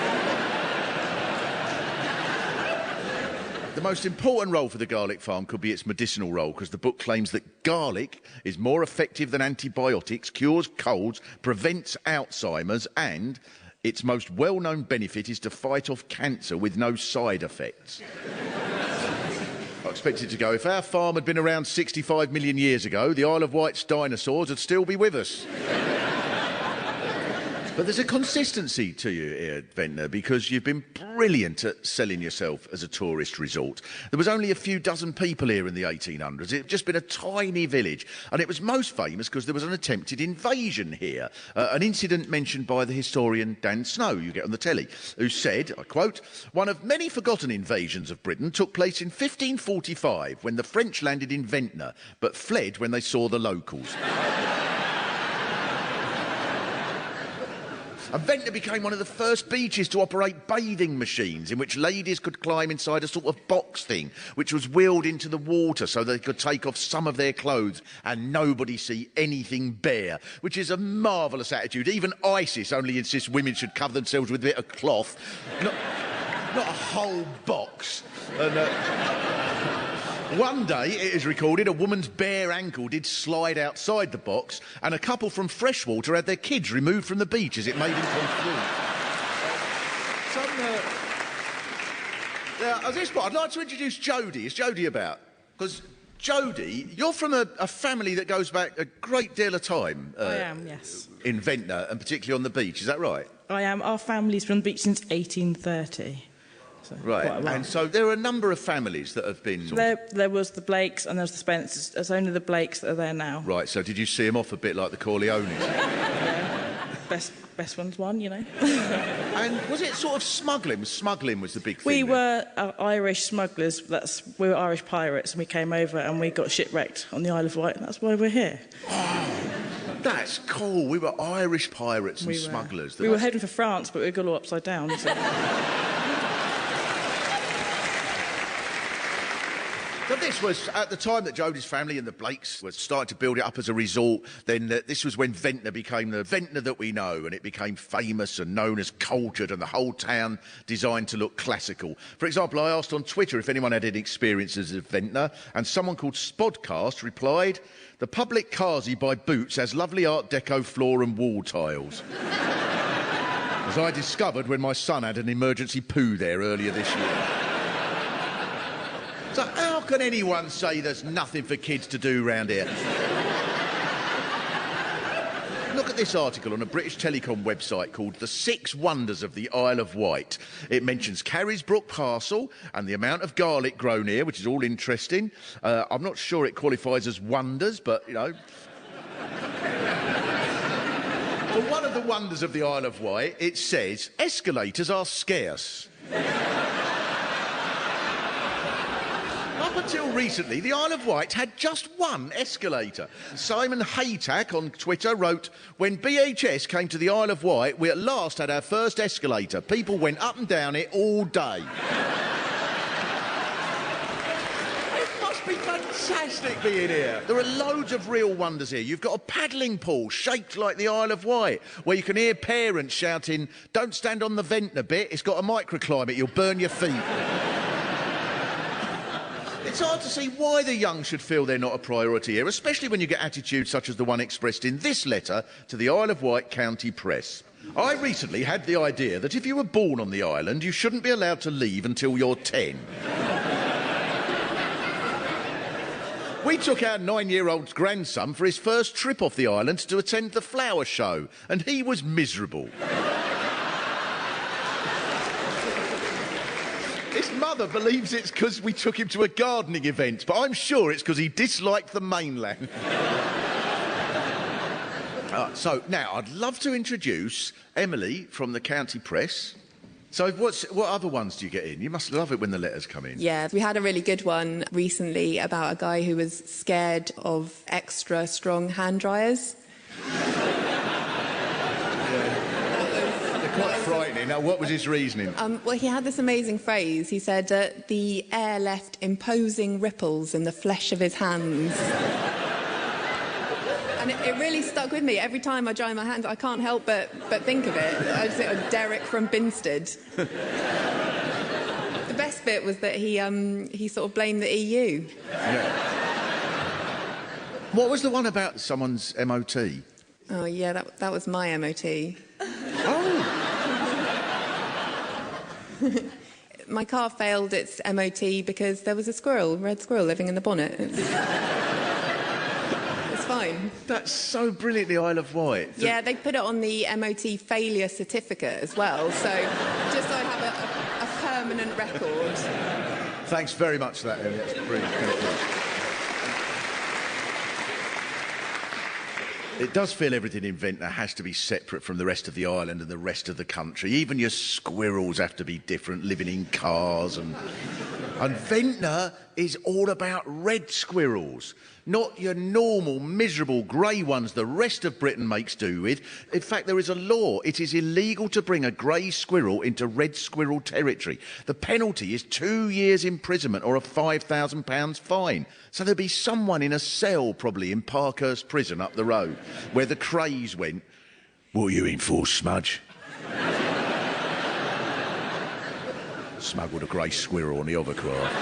The most important role for the garlic farm could be its medicinal role, because the book claims that garlic is more effective than antibiotics, cures colds, prevents Alzheimer's, and its most well-known benefit is to fight off cancer with no side effects. I expected to go, if our farm had been around 65 million years ago, the Isle of Wight's dinosaurs would still be with us. But there's a consistency to you here, Ventnor, because you've been brilliant at selling yourself as a tourist resort. There was only a few dozen people here in the 1800s. It had just been a tiny village, and it was most famous because there was an attempted invasion here, an incident mentioned by the historian Dan Snow, you get on the telly, who said, I quote, "One of many forgotten invasions of Britain took place in 1545 when the French landed in Ventnor, but fled when they saw the locals." And Ventnor became one of the first beaches to operate bathing machines in which ladies could climb inside a sort of box thing which was wheeled into the water so they could take off some of their clothes and nobody see anything bare, which is a marvellous attitude. Even ISIS only insists women should cover themselves with a bit of cloth, not a whole box. And, one day, it is recorded, a woman's bare ankle did slide outside the box, and a couple from Freshwater had their kids removed from the beach as it made them come through. Now, at this point, I'd like to introduce Jodie. Is Jodie about? Because Jodie, you're from a family that goes back a great deal of time. I am, yes. In Ventnor, and particularly on the beach, is that right? I am. Our family's from the beach since 1830. So Right, quite a while. and so there are a number of families that have been... There was the Blakes and there's the Spencers. There's only the Blakes that are there now. Right, so did you see them off a bit like the Corleones? Best ones won, you know. And was it sort of smuggling? Smuggling was the big thing. We were Irish smugglers. We were Irish pirates, and we came over and we got shipwrecked on the Isle of Wight, and that's why we're here. That's cool. We were Irish pirates and smugglers. We were heading for France, but we got all upside down. So. So this was at the time that Jodie's family and the Blakes were starting to build it up as a resort. Then this was when Ventnor became the Ventnor that we know, and it became famous and known as cultured, and the whole town designed to look classical. For example, I asked on Twitter if anyone had any experiences of Ventnor, and someone called Spodcast replied, "The public Kazi by Boots has lovely Art Deco floor and wall tiles." As I discovered when my son had an emergency poo there earlier this year. So how can anyone say there's nothing for kids to do round here? Look at this article on a British Telecom website called The 6 Wonders of the Isle of Wight. It mentions Carrisbrook Castle and the amount of garlic grown here, which is all interesting. I'm not sure it qualifies as wonders, but, you know... For one of the wonders of the Isle of Wight, it says, escalators are scarce. Up until recently, the Isle of Wight had just one escalator. Simon Haytack on Twitter wrote, "When BHS came to the Isle of Wight, we at last had our first escalator. People went up and down it all day." It must be fantastic being here. There are loads of real wonders here. You've got a paddling pool shaped like the Isle of Wight, where you can hear parents shouting, "Don't stand on the Ventnor bit, it's got a microclimate, you'll burn your feet." It's hard to see why the young should feel they're not a priority here, especially when you get attitudes such as the one expressed in this letter to the Isle of Wight County Press. "I recently had the idea that if you were born on the island, you shouldn't be allowed to leave until you're 10. We took our 9-year-old grandson for his first trip off the island to attend the flower show, and he was miserable. His mother believes it's because we took him to a gardening event, but I'm sure it's because he disliked the mainland." So now I'd love to introduce Emily from the County Press. So what other ones do you get in? You must love it when the letters come in. Yeah, we had a really good one recently about a guy who was scared of extra strong hand dryers. Quite frightening. Now, what was his reasoning? Well, he had this amazing phrase. He said, "The air left imposing ripples in the flesh of his hands." And it really stuck with me. Every time I dry my hands, I can't help but think of it. I just think of Derek from Binstead. The best bit was that he sort of blamed the EU. Yeah. What was the one about someone's MOT? Oh, yeah, that was my MOT. My car failed its MOT because there was a red squirrel living in the bonnet. It's fine. That's so brilliant, the Isle of Wight. Yeah, they put it on the MOT failure certificate as well, so just so I have a permanent record. Thanks very much for that, Emily. That's brilliant. Thank you. It does feel everything in Ventnor has to be separate from the rest of the island and the rest of the country. Even your squirrels have to be different, living in cars. And Ventnor is all about red squirrels, not your normal, miserable grey ones the rest of Britain makes do with. In fact, there is a law. It is illegal to bring a grey squirrel into red squirrel territory. The penalty is 2 years imprisonment or a £5,000 fine. So there'll be someone in a cell, probably in Parkhurst Prison up the road, where the Crays went, "What are you in for, Smudge?" Smuggled a grey squirrel on the hovercraft.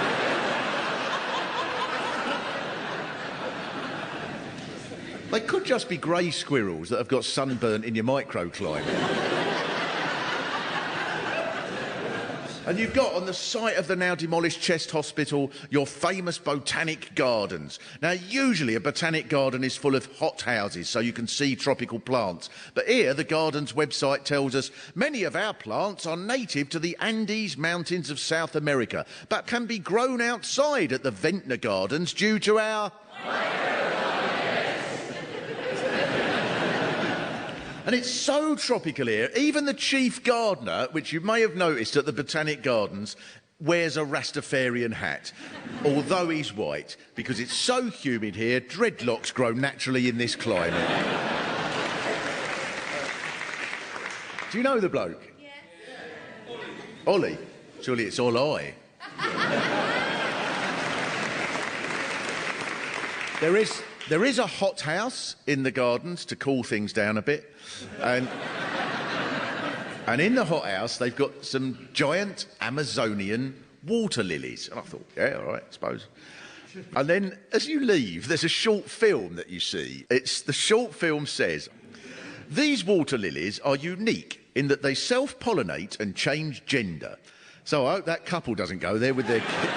They could just be grey squirrels that have got sunburnt in your microclimate. And you've got on the site of the now demolished Chest Hospital your famous botanic gardens. Now, usually a botanic garden is full of hothouses so you can see tropical plants. But here, the garden's website tells us many of our plants are native to the Andes Mountains of South America, but can be grown outside at the Ventnor Gardens due to our... And it's so tropical here, even the chief gardener, which you may have noticed at the Botanic Gardens, wears a Rastafarian hat, although he's white, because it's so humid here, dreadlocks grow naturally in this climate. Do you know the bloke? Yeah. Ollie? Surely it's Ollie. There is a hothouse in the gardens to cool things down a bit. And in the hothouse, they've got some giant Amazonian water lilies. And I thought, yeah, all right, I suppose. And then, as you leave, there's a short film that you see. The short film says, these water lilies are unique in that they self-pollinate and change gender. So I hope that couple doesn't go there with their kid.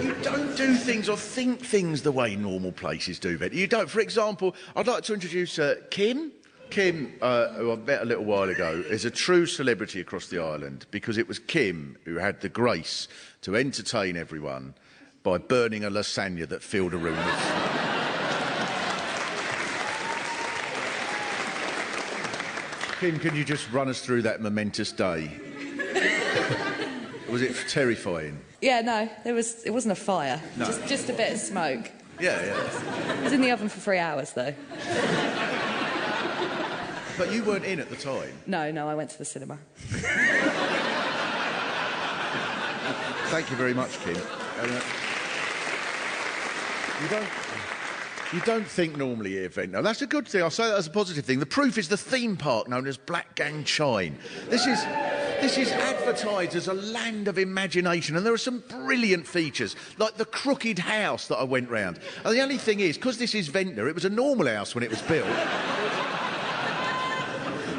You don't do things or think things the way normal places do, but you don't. For example, I'd like to introduce Kim. Kim, who I met a little while ago, is a true celebrity across the island because it was Kim who had the grace to entertain everyone by burning a lasagna that filled a room with... Kim, can you just run us through that momentous day? Was it terrifying? Yeah, no, it wasn't a fire. No. Just a bit of smoke. Yeah, yeah. It was in the oven for 3 hours, though. But you weren't in at the time? No, I went to the cinema. Thank you very much, Kim. You don't think normally here, Ventnor. That's a good thing. I'll say that as a positive thing. The proof is the theme park known as Black Gang Chine. This is advertised as a land of imagination, and there are some brilliant features, like the crooked house that I went round. And the only thing is, because this is Ventnor, it was a normal house when it was built.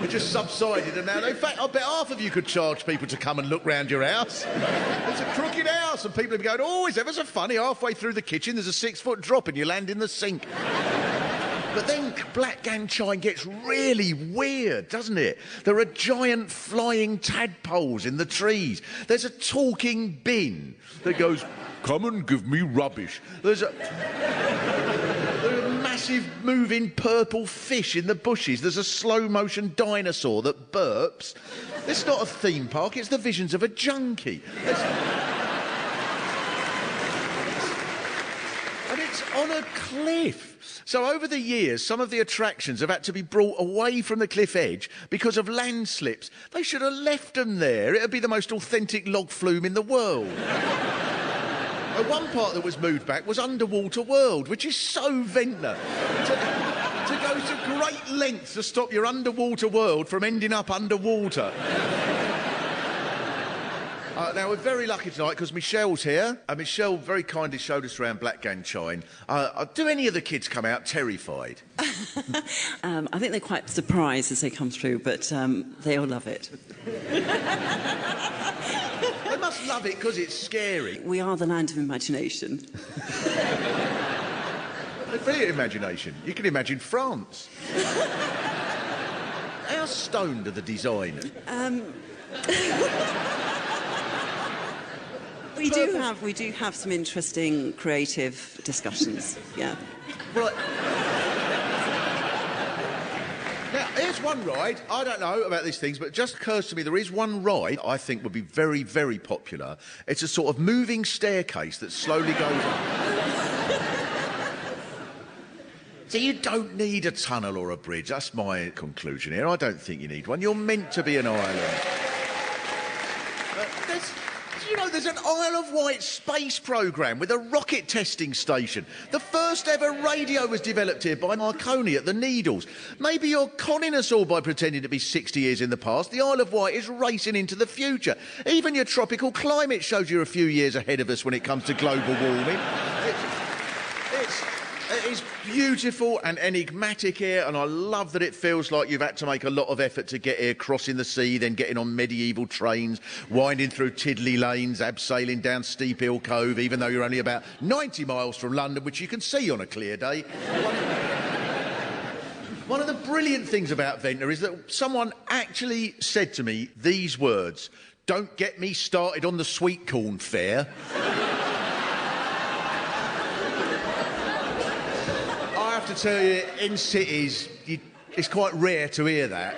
It just subsided, and now, in fact, I bet half of you could charge people to come and look round your house. It's a crooked house, and people would be going, oh, it's ever so funny, halfway through the kitchen there's a 6-foot drop and you land in the sink. But then Black Gang Chine gets really weird, doesn't it? There are giant flying tadpoles in the trees. There's a talking bin that goes, come and give me rubbish. There are massive moving purple fish in the bushes. There's a slow-motion dinosaur that burps. It's not a theme park, it's the visions of a junkie. And it's on a cliff. So over the years, some of the attractions have had to be brought away from the cliff edge because of landslips. They should have left them there. It would be the most authentic log flume in the world. One part that was moved back was Underwater World, which is so Ventnor. To go to great lengths to stop your underwater world from ending up underwater. Now, we're very lucky tonight because Michelle's here. Michelle very kindly showed us around Black Gang Chine. Do any of the kids come out terrified? I think they're quite surprised as they come through, but they all love it. They must love it because it's scary. We are the land of imagination. Brilliant imagination. You can imagine France. How stoned are the designers? We do have some interesting creative discussions. Yeah. Right. Now, here's one ride. I don't know about these things, but it just occurs to me there is one ride I think would be very, very popular. It's a sort of moving staircase that slowly goes up. So you don't need a tunnel or a bridge. That's my conclusion here. I don't think you need one. You're meant to be an island. You know, there's an Isle of Wight space programme with a rocket testing station. The first ever radio was developed here by Marconi at the Needles. Maybe you're conning us all by pretending to be 60 years in the past. The Isle of Wight is racing into the future. Even your tropical climate shows you're a few years ahead of us when it comes to global warming. It is beautiful and enigmatic here, and I love that it feels like you've had to make a lot of effort to get here, crossing the sea, then getting on medieval trains, winding through Tiddly lanes, abseiling down Steep Hill Cove, even though you're only about 90 miles from London, which you can see on a clear day. One of the brilliant things about Ventnor is that someone actually said to me these words: "Don't get me started on the sweet corn fair." I have to tell you, in cities, it's quite rare to hear that.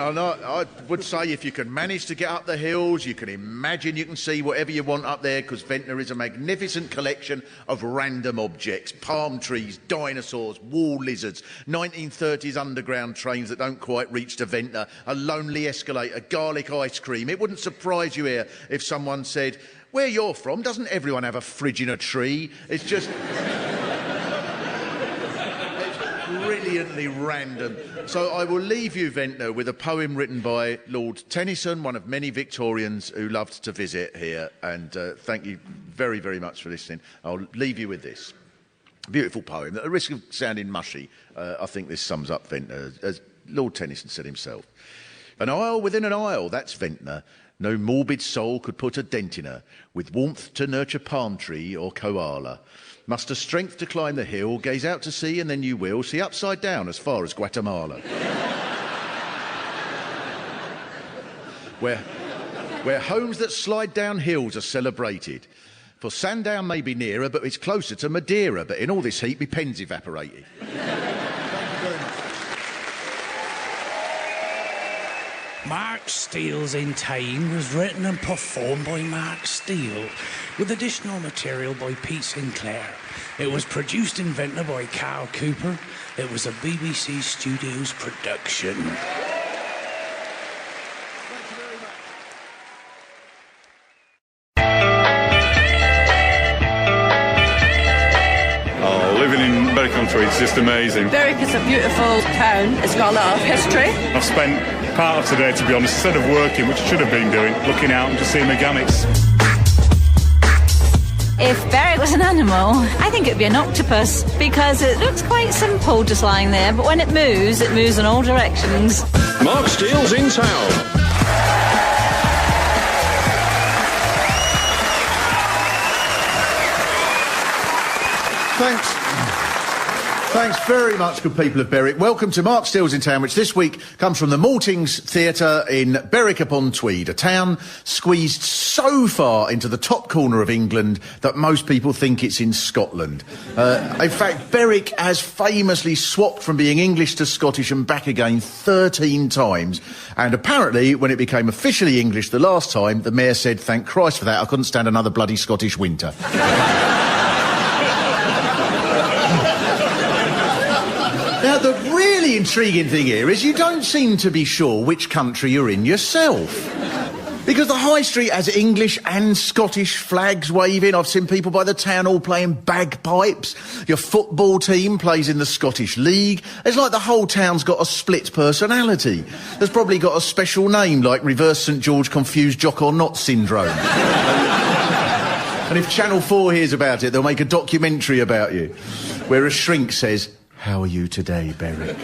I would say if you can manage to get up the hills, you can imagine you can see whatever you want up there, because Ventnor is a magnificent collection of random objects. Palm trees, dinosaurs, wall lizards, 1930s underground trains that don't quite reach to Ventnor, a lonely escalator, garlic ice cream. It wouldn't surprise you here if someone said, "Where you're from, doesn't everyone have a fridge in a tree?" It's just... brilliantly random. So I will leave you, Ventnor, with a poem written by Lord Tennyson, one of many Victorians who loved to visit here. And thank you very, very much for listening. I'll leave you with this. A beautiful poem. At the risk of sounding mushy, I think this sums up Ventnor, as Lord Tennyson said himself. "An isle within an isle, that's Ventnor. No morbid soul could put a dent in her, with warmth to nurture palm tree or koala. Muster strength to climb the hill, gaze out to sea, and then you will see upside down as far as Guatemala. where homes that slide down hills are celebrated. For Sandown may be nearer, but it's closer to Madeira. But in all this heat, me pen's evaporated." Mark Steele's In Time was written and performed by Mark Steele, with additional material by Pete Sinclair. It was produced in Ventnor by Carl Cooper. It was a BBC Studios production. Oh, living in Berwick country is just amazing. Berwick is a beautiful town. It's got a lot of history. I've spent part of today, to be honest, instead of working, which I should have been doing, looking out and just seeing the gammets. If Berwick was an animal, I think it'd be an octopus, because it looks quite simple just lying there, but when it moves in all directions. Mark Steele's in town. Thanks very much, good people of Berwick. Welcome to Mark Steele's in Town, which this week comes from the Maltings Theatre in Berwick-upon-Tweed, a town squeezed so far into the top corner of England that most people think it's in Scotland. In fact, Berwick has famously swapped from being English to Scottish and back again 13 times. And apparently, when it became officially English the last time, the mayor said, "Thank Christ for that, I couldn't stand another bloody Scottish winter." Now, the really intriguing thing here is you don't seem to be sure which country you're in yourself. Because the High Street has English and Scottish flags waving. I've seen people by the town hall playing bagpipes. Your football team plays in the Scottish League. It's like the whole town's got a split personality. There's probably got a special name, like Reverse St George Confused Jock or Not Syndrome. And if Channel 4 hears about it, they'll make a documentary about you, where a shrink says, "How are you today, Berwick?"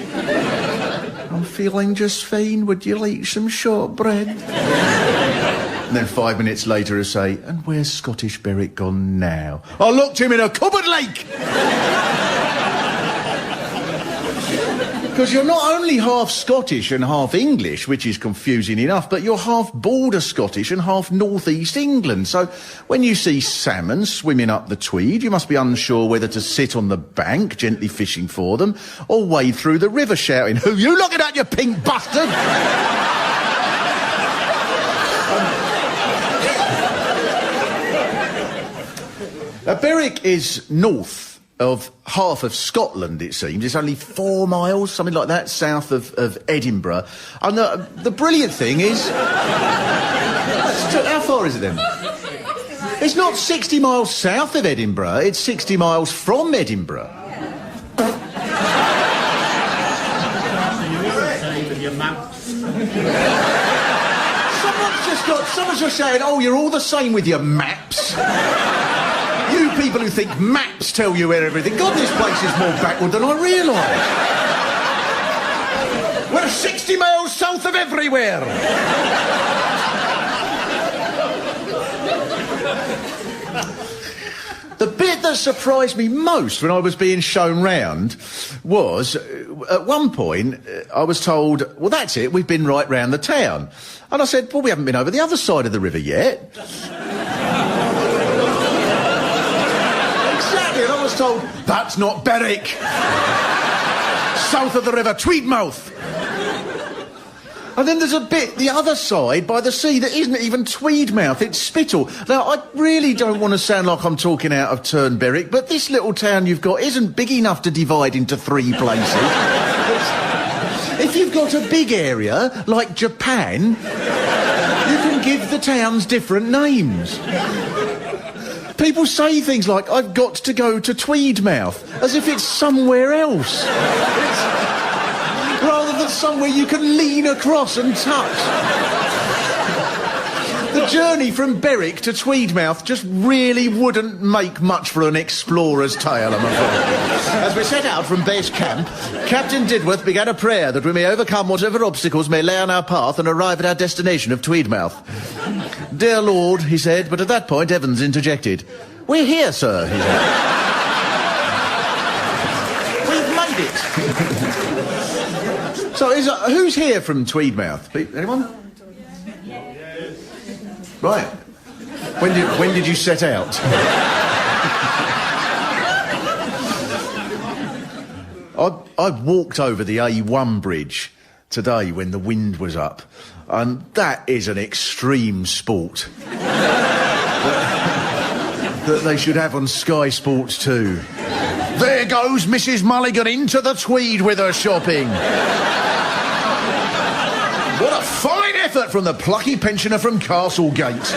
"I'm feeling just fine. Would you like some shortbread?" And then 5 minutes later, he'll say, "And where's Scottish Berwick gone now?" "I locked him in a cupboard lake!" Because you're not only half Scottish and half English, which is confusing enough, but you're half border Scottish and half North East England. So when you see salmon swimming up the Tweed, you must be unsure whether to sit on the bank, gently fishing for them, or wade through the river shouting, "Who you looking at, you pink bastard?" Berwick is north of half of Scotland, it seems. It's only 4 miles, something like that, south of Edinburgh. And the brilliant thing is... How far is it then? It's not 60 miles south of Edinburgh, it's 60 miles from Edinburgh. Someone's just saying, "Oh, you're all the same with your maps." people who think maps tell you where everything... God, this place is more backward than I realised. We're 60 miles south of everywhere. The bit that surprised me most when I was being shown round was, at one point, I was told, well, that's it, we've been right round the town. And I said, well, we haven't been over the other side of the river yet. Exactly, and I was told, that's not Berwick. South of the river, Tweedmouth. And then there's a bit the other side by the sea that isn't even Tweedmouth, it's Spittal. Now, I really don't want to sound like I'm talking out of turn, Berwick, but this little town you've got isn't big enough to divide into 3 places. If you've got a big area, like Japan, you can give the towns different names. People say things like, I've got to go to Tweedmouth, as if it's somewhere else. Rather than somewhere you can lean across and touch. The journey from Berwick to Tweedmouth just really wouldn't make much for an explorer's tale, I'm afraid. As we set out from base camp, Captain Didworth began a prayer that we may overcome whatever obstacles may lay on our path and arrive at our destination of Tweedmouth. Dear Lord, he said, but at that point Evans interjected. We're here, sir, he said. We've made it. So, who's here from Tweedmouth? Anyone? Right. When did you set out? I walked over the A1 bridge today when the wind was up, and that is an extreme sport that they should have on Sky Sports too. There goes Mrs. Mulligan into the Tweed with her shopping. What a fine effort from the plucky pensioner from Castlegate.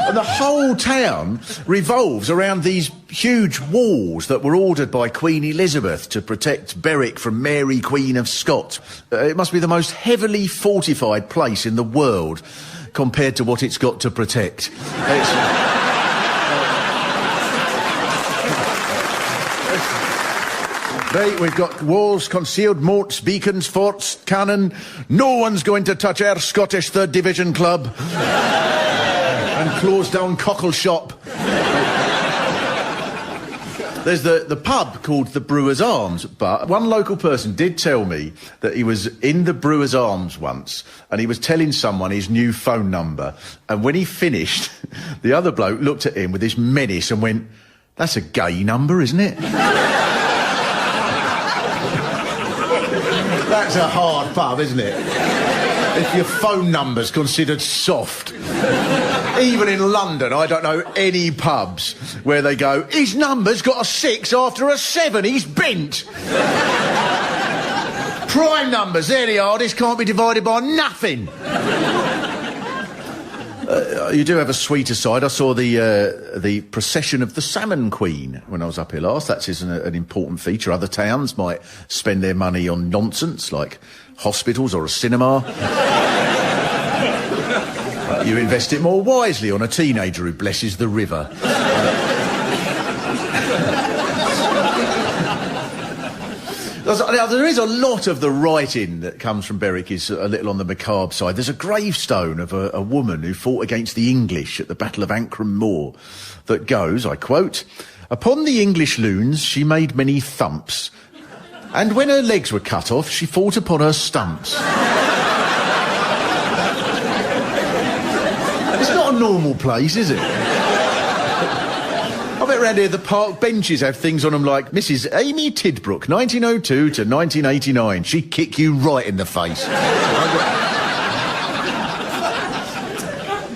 And the whole town revolves around these huge walls that were ordered by Queen Elizabeth to protect Berwick from Mary, Queen of Scots. It must be the most heavily fortified place in the world compared to what it's got to protect. Right, we've got walls, concealed moats, beacons, forts, cannon. No one's going to touch our Scottish 3rd Division club. And close down Cockle Shop. There's the pub called the Brewer's Arms, but one local person did tell me that he was in the Brewer's Arms once and he was telling someone his new phone number, and when he finished, the other bloke looked at him with this menace and went, that's a gay number, isn't it? That's a hard pub, isn't it? If your phone number's considered soft. Even in London, I don't know any pubs where they go, his number's got a 6 after a 7, he's bent. Prime numbers, they're the hardest, can't be divided by nothing. You do have a sweeter side. I saw the procession of the Salmon Queen when I was up here last. That's an important feature. Other towns might spend their money on nonsense, like hospitals or a cinema. You invest it more wisely on a teenager who blesses the river. Now, there is a lot of the writing that comes from Berwick is a little on the macabre side. There's a gravestone of a woman who fought against the English at the Battle of Ancram Moor that goes, I quote, "Upon the English loons she made many thumps, and when her legs were cut off she fought upon her stumps." It's not a normal place, is it? I bet around here the park benches have things on them like Mrs. Amy Tidbrook, 1902 to 1989. She'd kick you right in the face.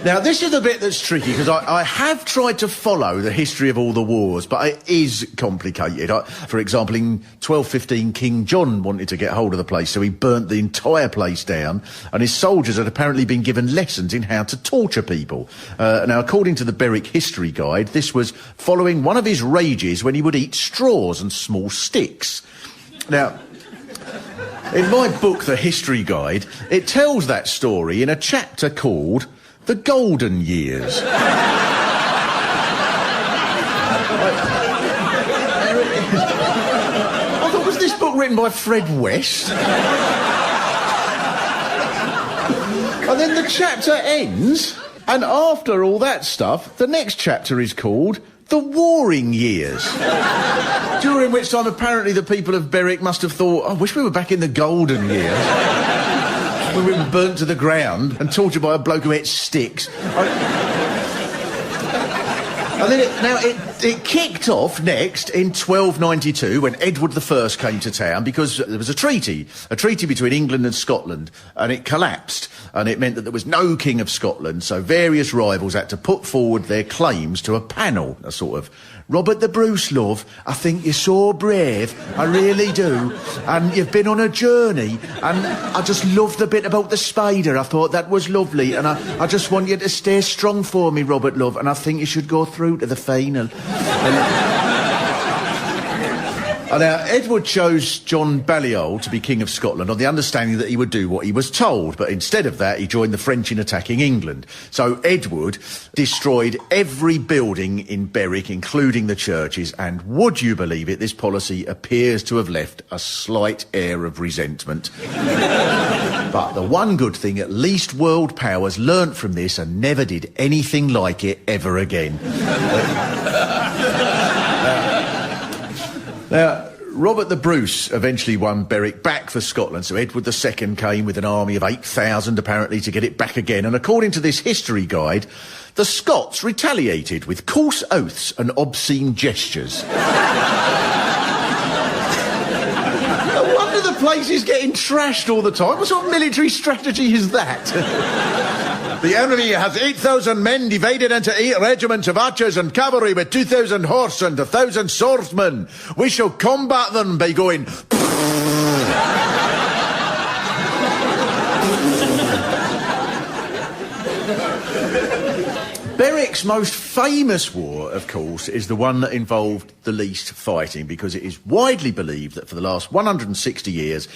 Now, this is the bit that's tricky, because I have tried to follow the history of all the wars, but it is complicated. For example, in 1215, King John wanted to get hold of the place, so he burnt the entire place down, and his soldiers had apparently been given lessons in how to torture people. Now, according to the Berwick History Guide, this was following one of his rages when he would eat straws and small sticks. Now, in my book, The History Guide, it tells that story in a chapter called The Golden Years. I thought, was this book written by Fred West? And then the chapter ends, and after all that stuff, the next chapter is called The Warring Years. During which time, apparently, the people of Berwick must have thought, I wish we were back in the golden years. When we were burnt to the ground and tortured by a bloke who ate sticks. And then it kicked off next in 1292 when Edward I came to town because there was a treaty between England and Scotland, and it collapsed. And it meant that there was no King of Scotland, so various rivals had to put forward their claims to a panel, a sort of, Robert the Bruce, love, I think you're so brave, I really do, and you've been on a journey, and I just loved the bit about the spider, I thought that was lovely, and I just want you to stay strong for me, Robert, love, and I think you should go through to the final. And now, Edward chose John Balliol to be King of Scotland on the understanding that he would do what he was told, but instead of that, he joined the French in attacking England. So Edward destroyed every building in Berwick, including the churches, and would you believe it, this policy appears to have left a slight air of resentment. But the one good thing, at least world powers learnt from this and never did anything like it ever again. Now, Robert the Bruce eventually won Berwick back for Scotland, so Edward II came with an army of 8,000 apparently to get it back again, and according to this history guide, the Scots retaliated with coarse oaths and obscene gestures. No wonder the place is getting trashed all the time. What sort of military strategy is that? The enemy has 8,000 men divided into 8 regiments of archers and cavalry with 2,000 horse and 1,000 swordsmen. We shall combat them by going... Berwick's most famous war, of course, is the one that involved the least fighting, because it is widely believed that for the last 160 years,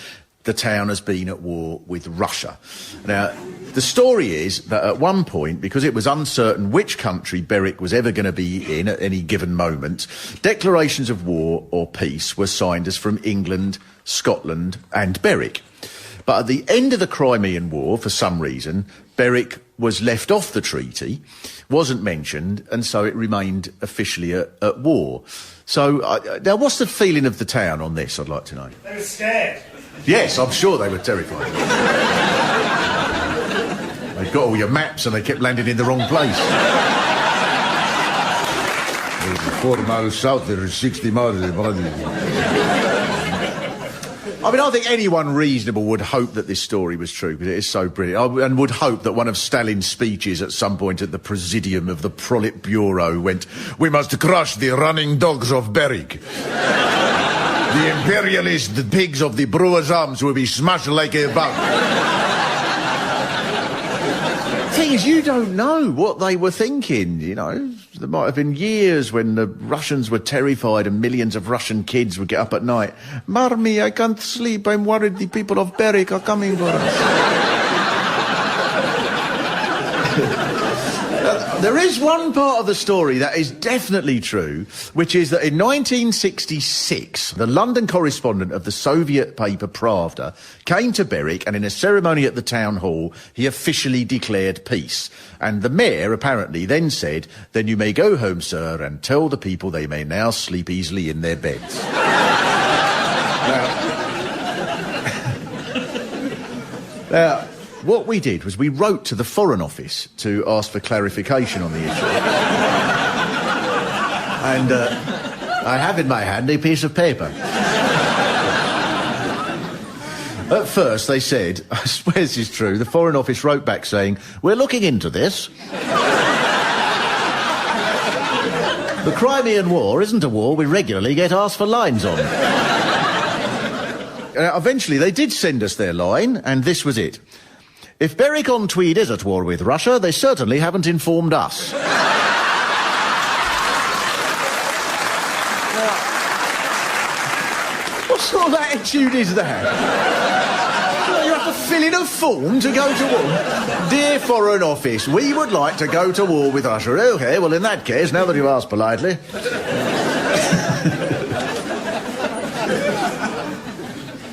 the town has been at war with Russia. Now, the story is that at one point, because it was uncertain which country Berwick was ever going to be in at any given moment, declarations of war or peace were signed as from England, Scotland and Berwick. But at the end of the Crimean War, for some reason, Berwick was left off the treaty, wasn't mentioned, and so it remained officially at war. So, now what's the feeling of the town on this, I'd like to know? They were scared. Yes, I'm sure they were terrified. They've got all your maps and they kept landing in the wrong place. There's 4 miles south, there is 60 miles. I mean, I think anyone reasonable would hope that this story was true, because it is so brilliant, and would hope that one of Stalin's speeches at some point at the Presidium of the Politburo went, "We must crush the running dogs of Berwick. The imperialist pigs of the Brewers' Arms will be smashed like a bug." The thing is, you don't know what they were thinking, you know. There might have been years when the Russians were terrified and millions of Russian kids would get up at night. "Marmy, I can't sleep, I'm worried the people of Berwick are coming for us." There is one part of the story that is definitely true, which is that in 1966, the London correspondent of the Soviet paper Pravda came to Berwick, and in a ceremony at the town hall, he officially declared peace. And the mayor apparently then said, "Then you may go home, sir, and tell the people they may now sleep easily in their beds." Now, what we did was we wrote to the Foreign Office to ask for clarification on the issue. And I have in my hand a piece of paper. At first they said, I swear this is true, the Foreign Office wrote back saying, "We're looking into this. The Crimean War isn't a war we regularly get asked for lines on." Eventually they did send us their line, and this was it. "If Berwick-on-Tweed is at war with Russia, they certainly haven't informed us." What sort of attitude is that? You have to filling a form to go to war? Dear Foreign Office, we would like to go to war with Russia. OK, well, in that case, now that you've asked politely...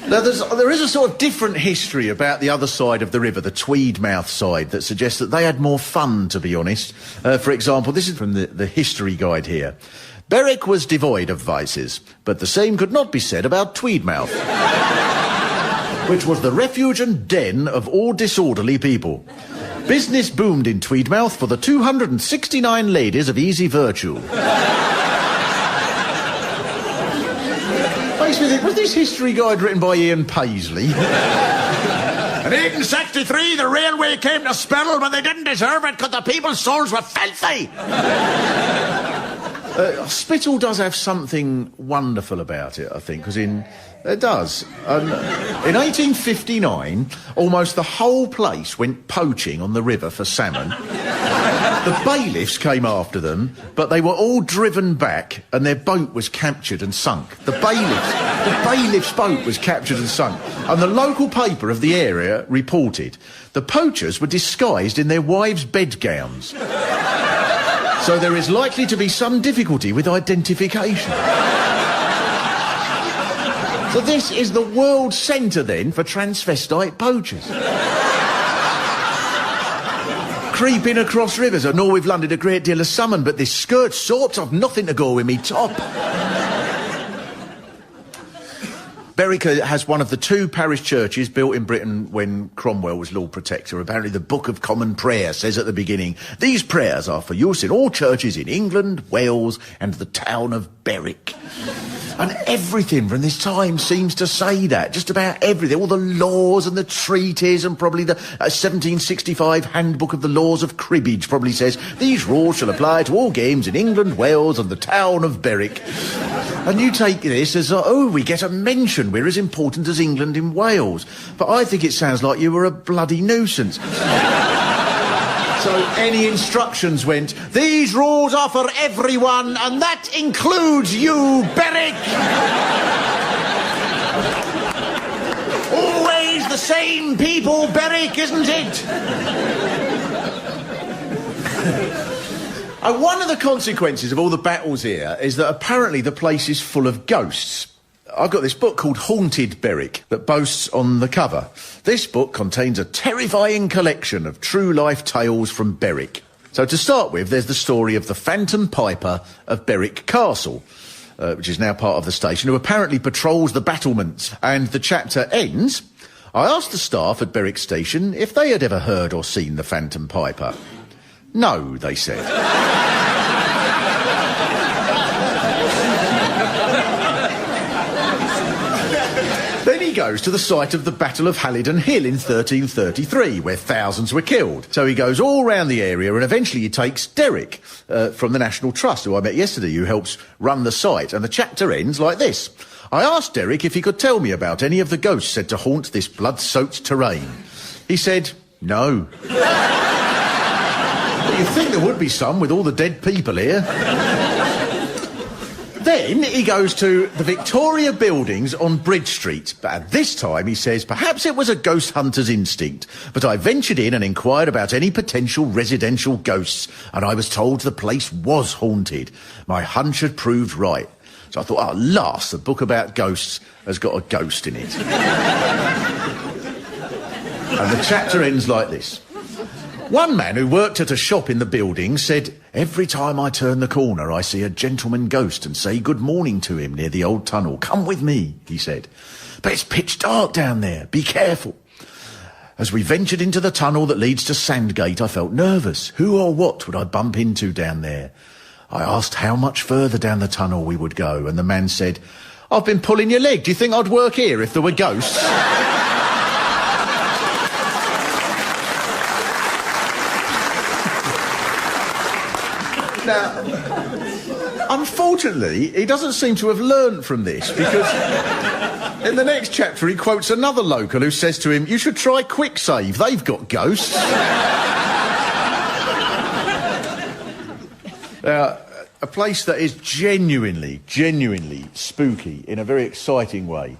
Now, there is a sort of different history about the other side of the river, the Tweedmouth side, that suggests that they had more fun, to be honest. For example, this is from the history guide here. Berwick was devoid of vices, but the same could not be said about Tweedmouth, which was the refuge and den of all disorderly people. Business boomed in Tweedmouth for the 269 ladies of easy virtue. Makes me think, was this history guide written by Ian Paisley? In 1863, the railway came to Spittle, but they didn't deserve it because the people's souls were filthy. Spittle does have something wonderful about it, I think, because it does. In 1859, almost the whole place went poaching on the river for salmon. The bailiffs came after them, but they were all driven back and their boat was captured and sunk. The bailiff's boat was captured and sunk. And the local paper of the area reported the poachers were disguised in their wives' bedgowns. So there is likely to be some difficulty with identification. So this is the world centre, then, for transvestite poachers. Creeping across rivers. I know we've landed a great deal of salmon, but this skirt sorts of nothing to go with me top. Berwick has one of the 2 parish churches built in Britain when Cromwell was Lord Protector. Apparently the Book of Common Prayer says at the beginning, these prayers are for use in all churches in England, Wales and the town of Berwick. And everything from this time seems to say that. Just about everything. All the laws and the treaties and probably the 1765 Handbook of the Laws of Cribbage probably says, these rules shall apply to all games in England, Wales and the town of Berwick. And you take this as, we get a mention. We're as important as England in Wales. But I think it sounds like you were a bloody nuisance. So any instructions went, these rules are for everyone, and that includes you, Berwick! Always the same people, Berwick, isn't it? One of the consequences of all the battles here is that apparently the place is full of ghosts. I've got this book called Haunted Berwick that boasts on the cover. This book contains a terrifying collection of true-life tales from Berwick. So to start with, there's the story of the Phantom Piper of Berwick Castle, which is now part of the station, who apparently patrols the battlements. And the chapter ends, I asked the staff at Berwick Station if they had ever heard or seen the Phantom Piper. No, they said. Then he goes to the site of the Battle of Halidon Hill in 1333, where thousands were killed. So he goes all round the area and eventually he takes Derek from the National Trust, who I met yesterday, who helps run the site. And the chapter ends like this. I asked Derek if he could tell me about any of the ghosts said to haunt this blood-soaked terrain. He said, no. You'd think there would be some with all the dead people here. Then he goes to the Victoria buildings on Bridge Street. But at this time, he says, perhaps it was a ghost hunter's instinct. But I ventured in and inquired about any potential residential ghosts. And I was told the place was haunted. My hunch had proved right. So I thought, at last, the book about ghosts has got a ghost in it. And the chapter ends like this. One man who worked at a shop in the building said, every time I turn the corner, I see a gentleman ghost and say good morning to him near the old tunnel. Come with me, he said. But it's pitch dark down there. Be careful. As we ventured into the tunnel that leads to Sandgate, I felt nervous. Who or what would I bump into down there? I asked how much further down the tunnel we would go, and the man said, I've been pulling your leg. Do you think I'd work here if there were ghosts? Now, unfortunately, he doesn't seem to have learned from this, because in the next chapter he quotes another local who says to him, you should try Quick Save, they've got ghosts. Now, a place that is genuinely spooky in a very exciting way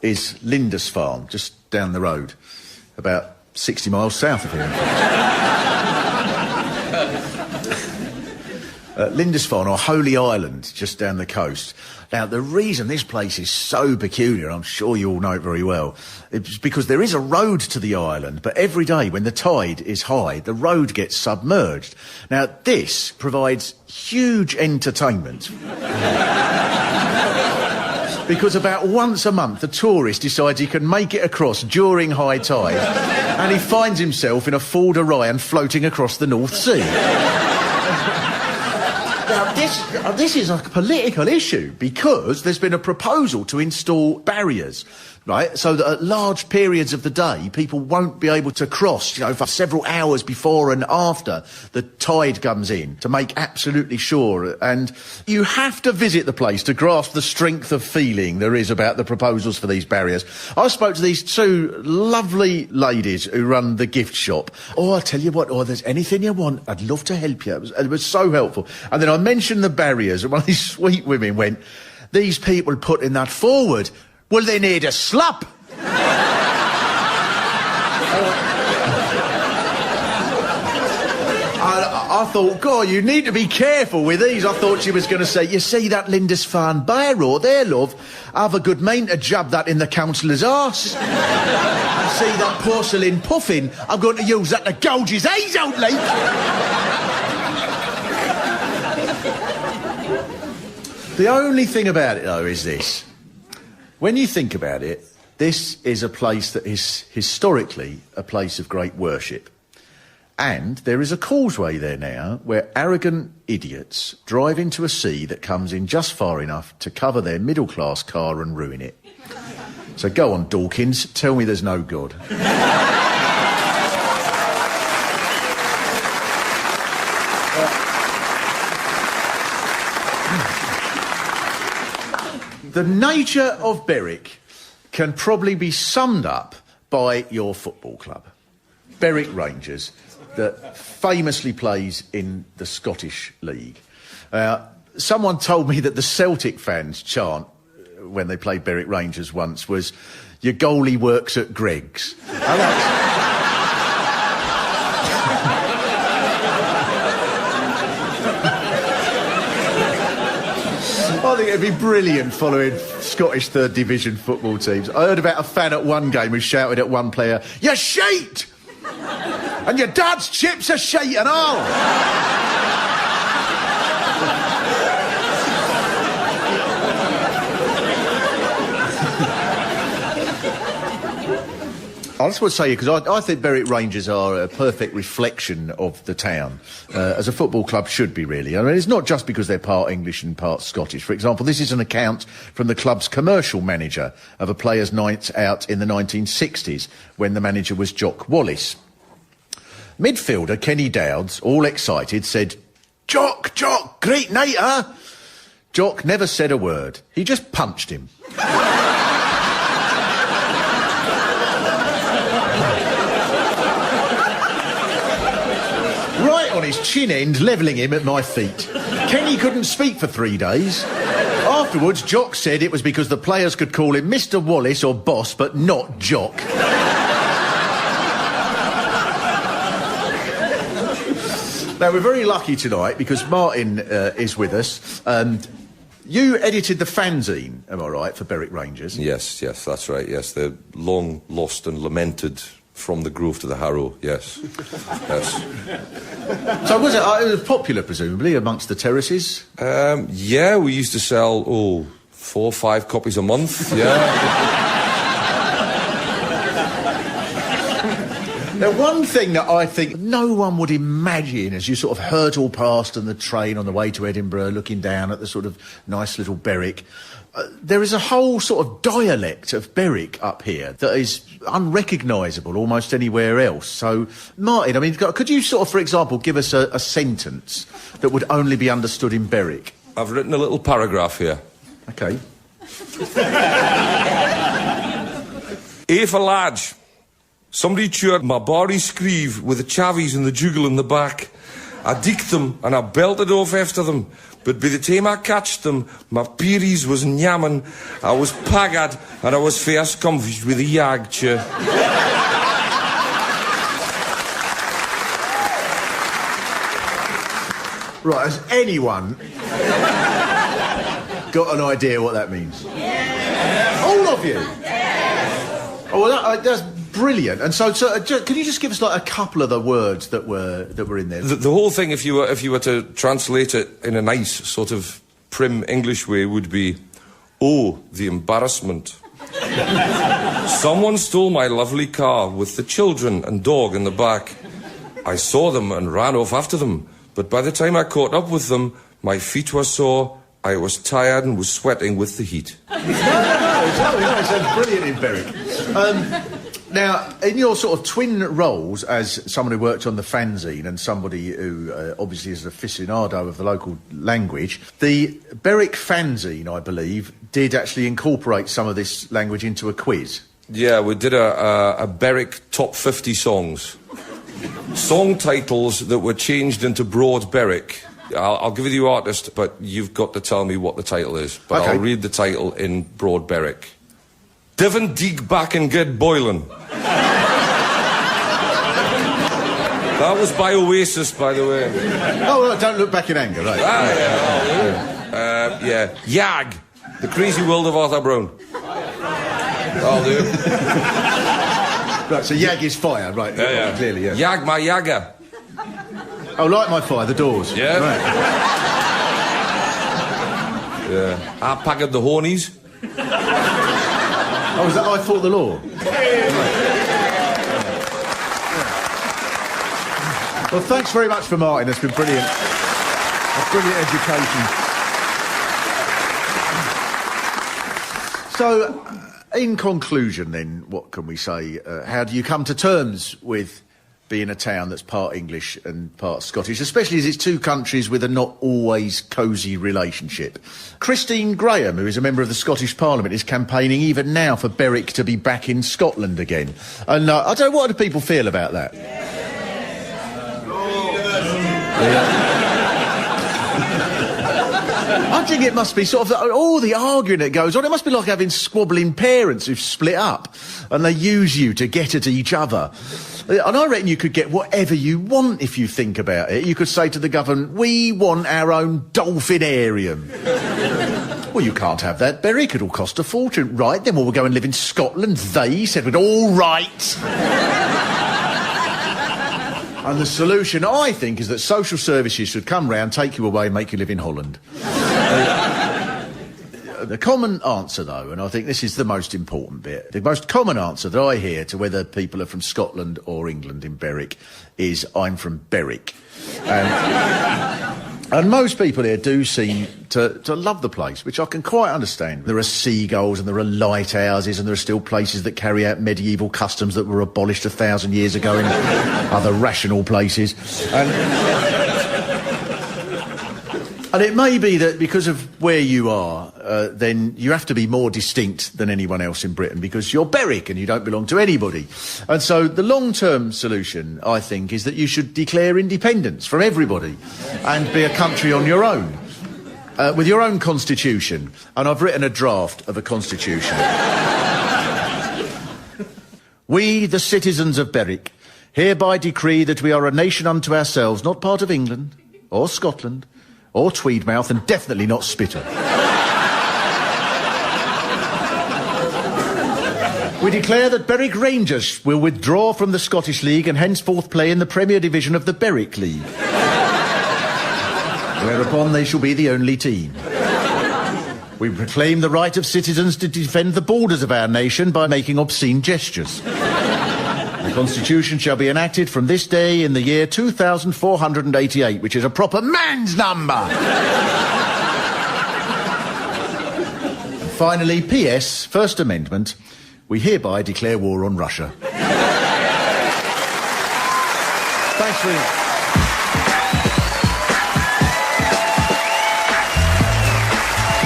is Lindisfarne, just down the road About 60 miles south of here. Lindisfarne, or Holy Island, just down the coast. Now, the reason this place is so peculiar, I'm sure you all know it very well, it's because there is a road to the island, but every day when the tide is high, the road gets submerged. Now, this provides huge entertainment. Because about once a month, a tourist decides he can make it across during high tide, and he finds himself in a Ford Orion floating across the North Sea. Now, this is a political issue because there's been a proposal to install barriers, right, so that at large periods of the day people won't be able to cross, you know, for several hours before and after the tide comes in, to make absolutely sure. And you have to visit the place to grasp the strength of feeling there is about the proposals for these barriers. I spoke to these two lovely ladies who run the gift shop. Oh, I'll tell you what, there's anything you want, I'd love to help you. It was so helpful. And then I mentioned the barriers, and one of these sweet women went, these people putting that forward, well, they need a slap. I thought, God, you need to be careful with these. I thought she was going to say, you see that Lindisfarne Biro there, love? Have a good mind to jab that in the councillor's arse. And see that porcelain puffin? I'm going to use that to gouge his eyes out, like. The only thing about it, though, is this. When you think about it, this is a place that is historically a place of great worship. And there is a causeway there now where arrogant idiots drive into a sea that comes in just far enough to cover their middle-class car and ruin it. So go on, Dawkins, tell me there's no God. The nature of Berwick can probably be summed up by your football club, Berwick Rangers, that famously plays in the Scottish League. Someone told me that the Celtic fans' chant when they played Berwick Rangers once was, your goalie works at Greg's. I think it'd be brilliant following Scottish third division football teams. I heard about a fan at one game who shouted at one player, "You shite! And your dad's chips are shite and all!" I just want to say, because I think Berwick Rangers are a perfect reflection of the town, as a football club should be, really. I mean, it's not just because they're part English and part Scottish. For example, this is an account from the club's commercial manager of a players' night out in the 1960s, when the manager was Jock Wallace. Midfielder Kenny Dowds, all excited, said, Jock, great night, huh? Jock never said a word. He just punched him. On his chin end, levelling him at my feet. Kenny couldn't speak for 3 days. Afterwards, Jock said it was because the players could call him Mr. Wallace or Boss, but not Jock. Now, we're very lucky tonight because Martin is with us. You edited the fanzine, am I right, for Berwick Rangers? Yes, that's right, yes. The long lost and lamented From the Grove to the Harrow, yes. Yes. So was it was popular, presumably, amongst the terraces? Yeah, we used to sell, 4 or 5 copies a month, yeah. Now, one thing that I think no one would imagine as you sort of hurtle past on the train on the way to Edinburgh, looking down at the sort of nice little Berwick, there is a whole sort of dialect of Berwick up here that is unrecognisable almost anywhere else. So, Martin, I mean, could you sort of, for example, give us a sentence that would only be understood in Berwick? I've written a little paragraph here. OK. For lads, somebody chewed my body screeve with the chavies and the jugal in the back. I dicked them and I belted off after them. But by the time I catched them, my peeries was nyamming, I was pagged, and I was first convinced with a yagche. Right, has anyone got an idea what that means? All of you? Oh, well, that's brilliant. And so can you just give us like a couple of the words that were in there? The whole thing, if you were to translate it in a nice sort of prim English way, would be, oh, the embarrassment. Someone stole my lovely car with the children and dog in the back. I saw them and ran off after them, but by the time I caught up with them, my feet were sore, I was tired and was sweating with the heat. No, it sounds brilliant in Berwick. Now, in your sort of twin roles as someone who worked on the fanzine and somebody who obviously is an aficionado of the local language, the Berwick fanzine, I believe, did actually incorporate some of this language into a quiz. Yeah, we did a Berwick top 50 songs. Song titles that were changed into Broad Berwick. I'll give you the artist, but you've got to tell me what the title is. But okay. I'll read the title in Broad Berwick. Divin dig back and get boiling. That was by Oasis, by the way. Oh, right, don't look back in anger, right? Yeah. Yag, the crazy world of Arthur Brown. I'll do. Right, so Yag is fire, right? Yeah. Clearly, yeah. Yag my Yagger. Oh, like my fire, the Doors. Yeah. Right. Yeah. I packed the hornies. Oh, was that I Fought the Law? Well, thanks very much for Martin. It's been brilliant. A brilliant education. So, in conclusion, then, what can we say? How do you come to terms with being a town that's part English and part Scottish, especially as it's two countries with a not always cosy relationship? Christine Graham, who is a member of the Scottish Parliament, is campaigning even now for Berwick to be back in Scotland again. And I don't know, what do people feel about that? I think it must be sort of all the arguing that goes on. It must be like having squabbling parents who've split up and they use you to get at each other. And I reckon you could get whatever you want if you think about it. You could say to the government, we want our own dolphinarium. Well, you can't have that, Berwick. It'll cost a fortune. Right, then we'll go and live in Scotland. They said we'd all right. And the solution, I think, is that social services should come round, take you away and make you live in Holland. The common answer, though, and I think this is the most important bit, the most common answer that I hear to whether people are from Scotland or England in Berwick is, I'm from Berwick. And most people here do seem to love the place, which I can quite understand. There are seagulls and there are lighthouses and there are still places that carry out medieval customs that were abolished 1,000 years ago in other rational places. And it may be that because of where you are, then you have to be more distinct than anyone else in Britain because you're Berwick and you don't belong to anybody. And so the long-term solution, I think, is that you should declare independence from everybody and be a country on your own, with your own constitution. And I've written a draft of a constitution. We, the citizens of Berwick, hereby decree that we are a nation unto ourselves, not part of England or Scotland, or Tweedmouth, and definitely not Spitter. We declare that Berwick Rangers will withdraw from the Scottish League and henceforth play in the Premier Division of the Berwick League. Whereupon they shall be the only team. We proclaim the right of citizens to defend the borders of our nation by making obscene gestures. The Constitution shall be enacted from this day in the year 2488, which is a proper man's number. And finally, PS, First Amendment, we hereby declare war on Russia. Thanks very much.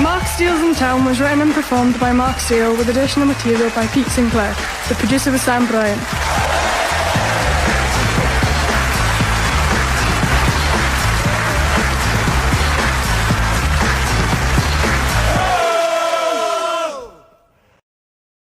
Mark Steele's in Town was written and performed by Mark Steele with additional material by Pete Sinclair. The producer was Sam Bryant.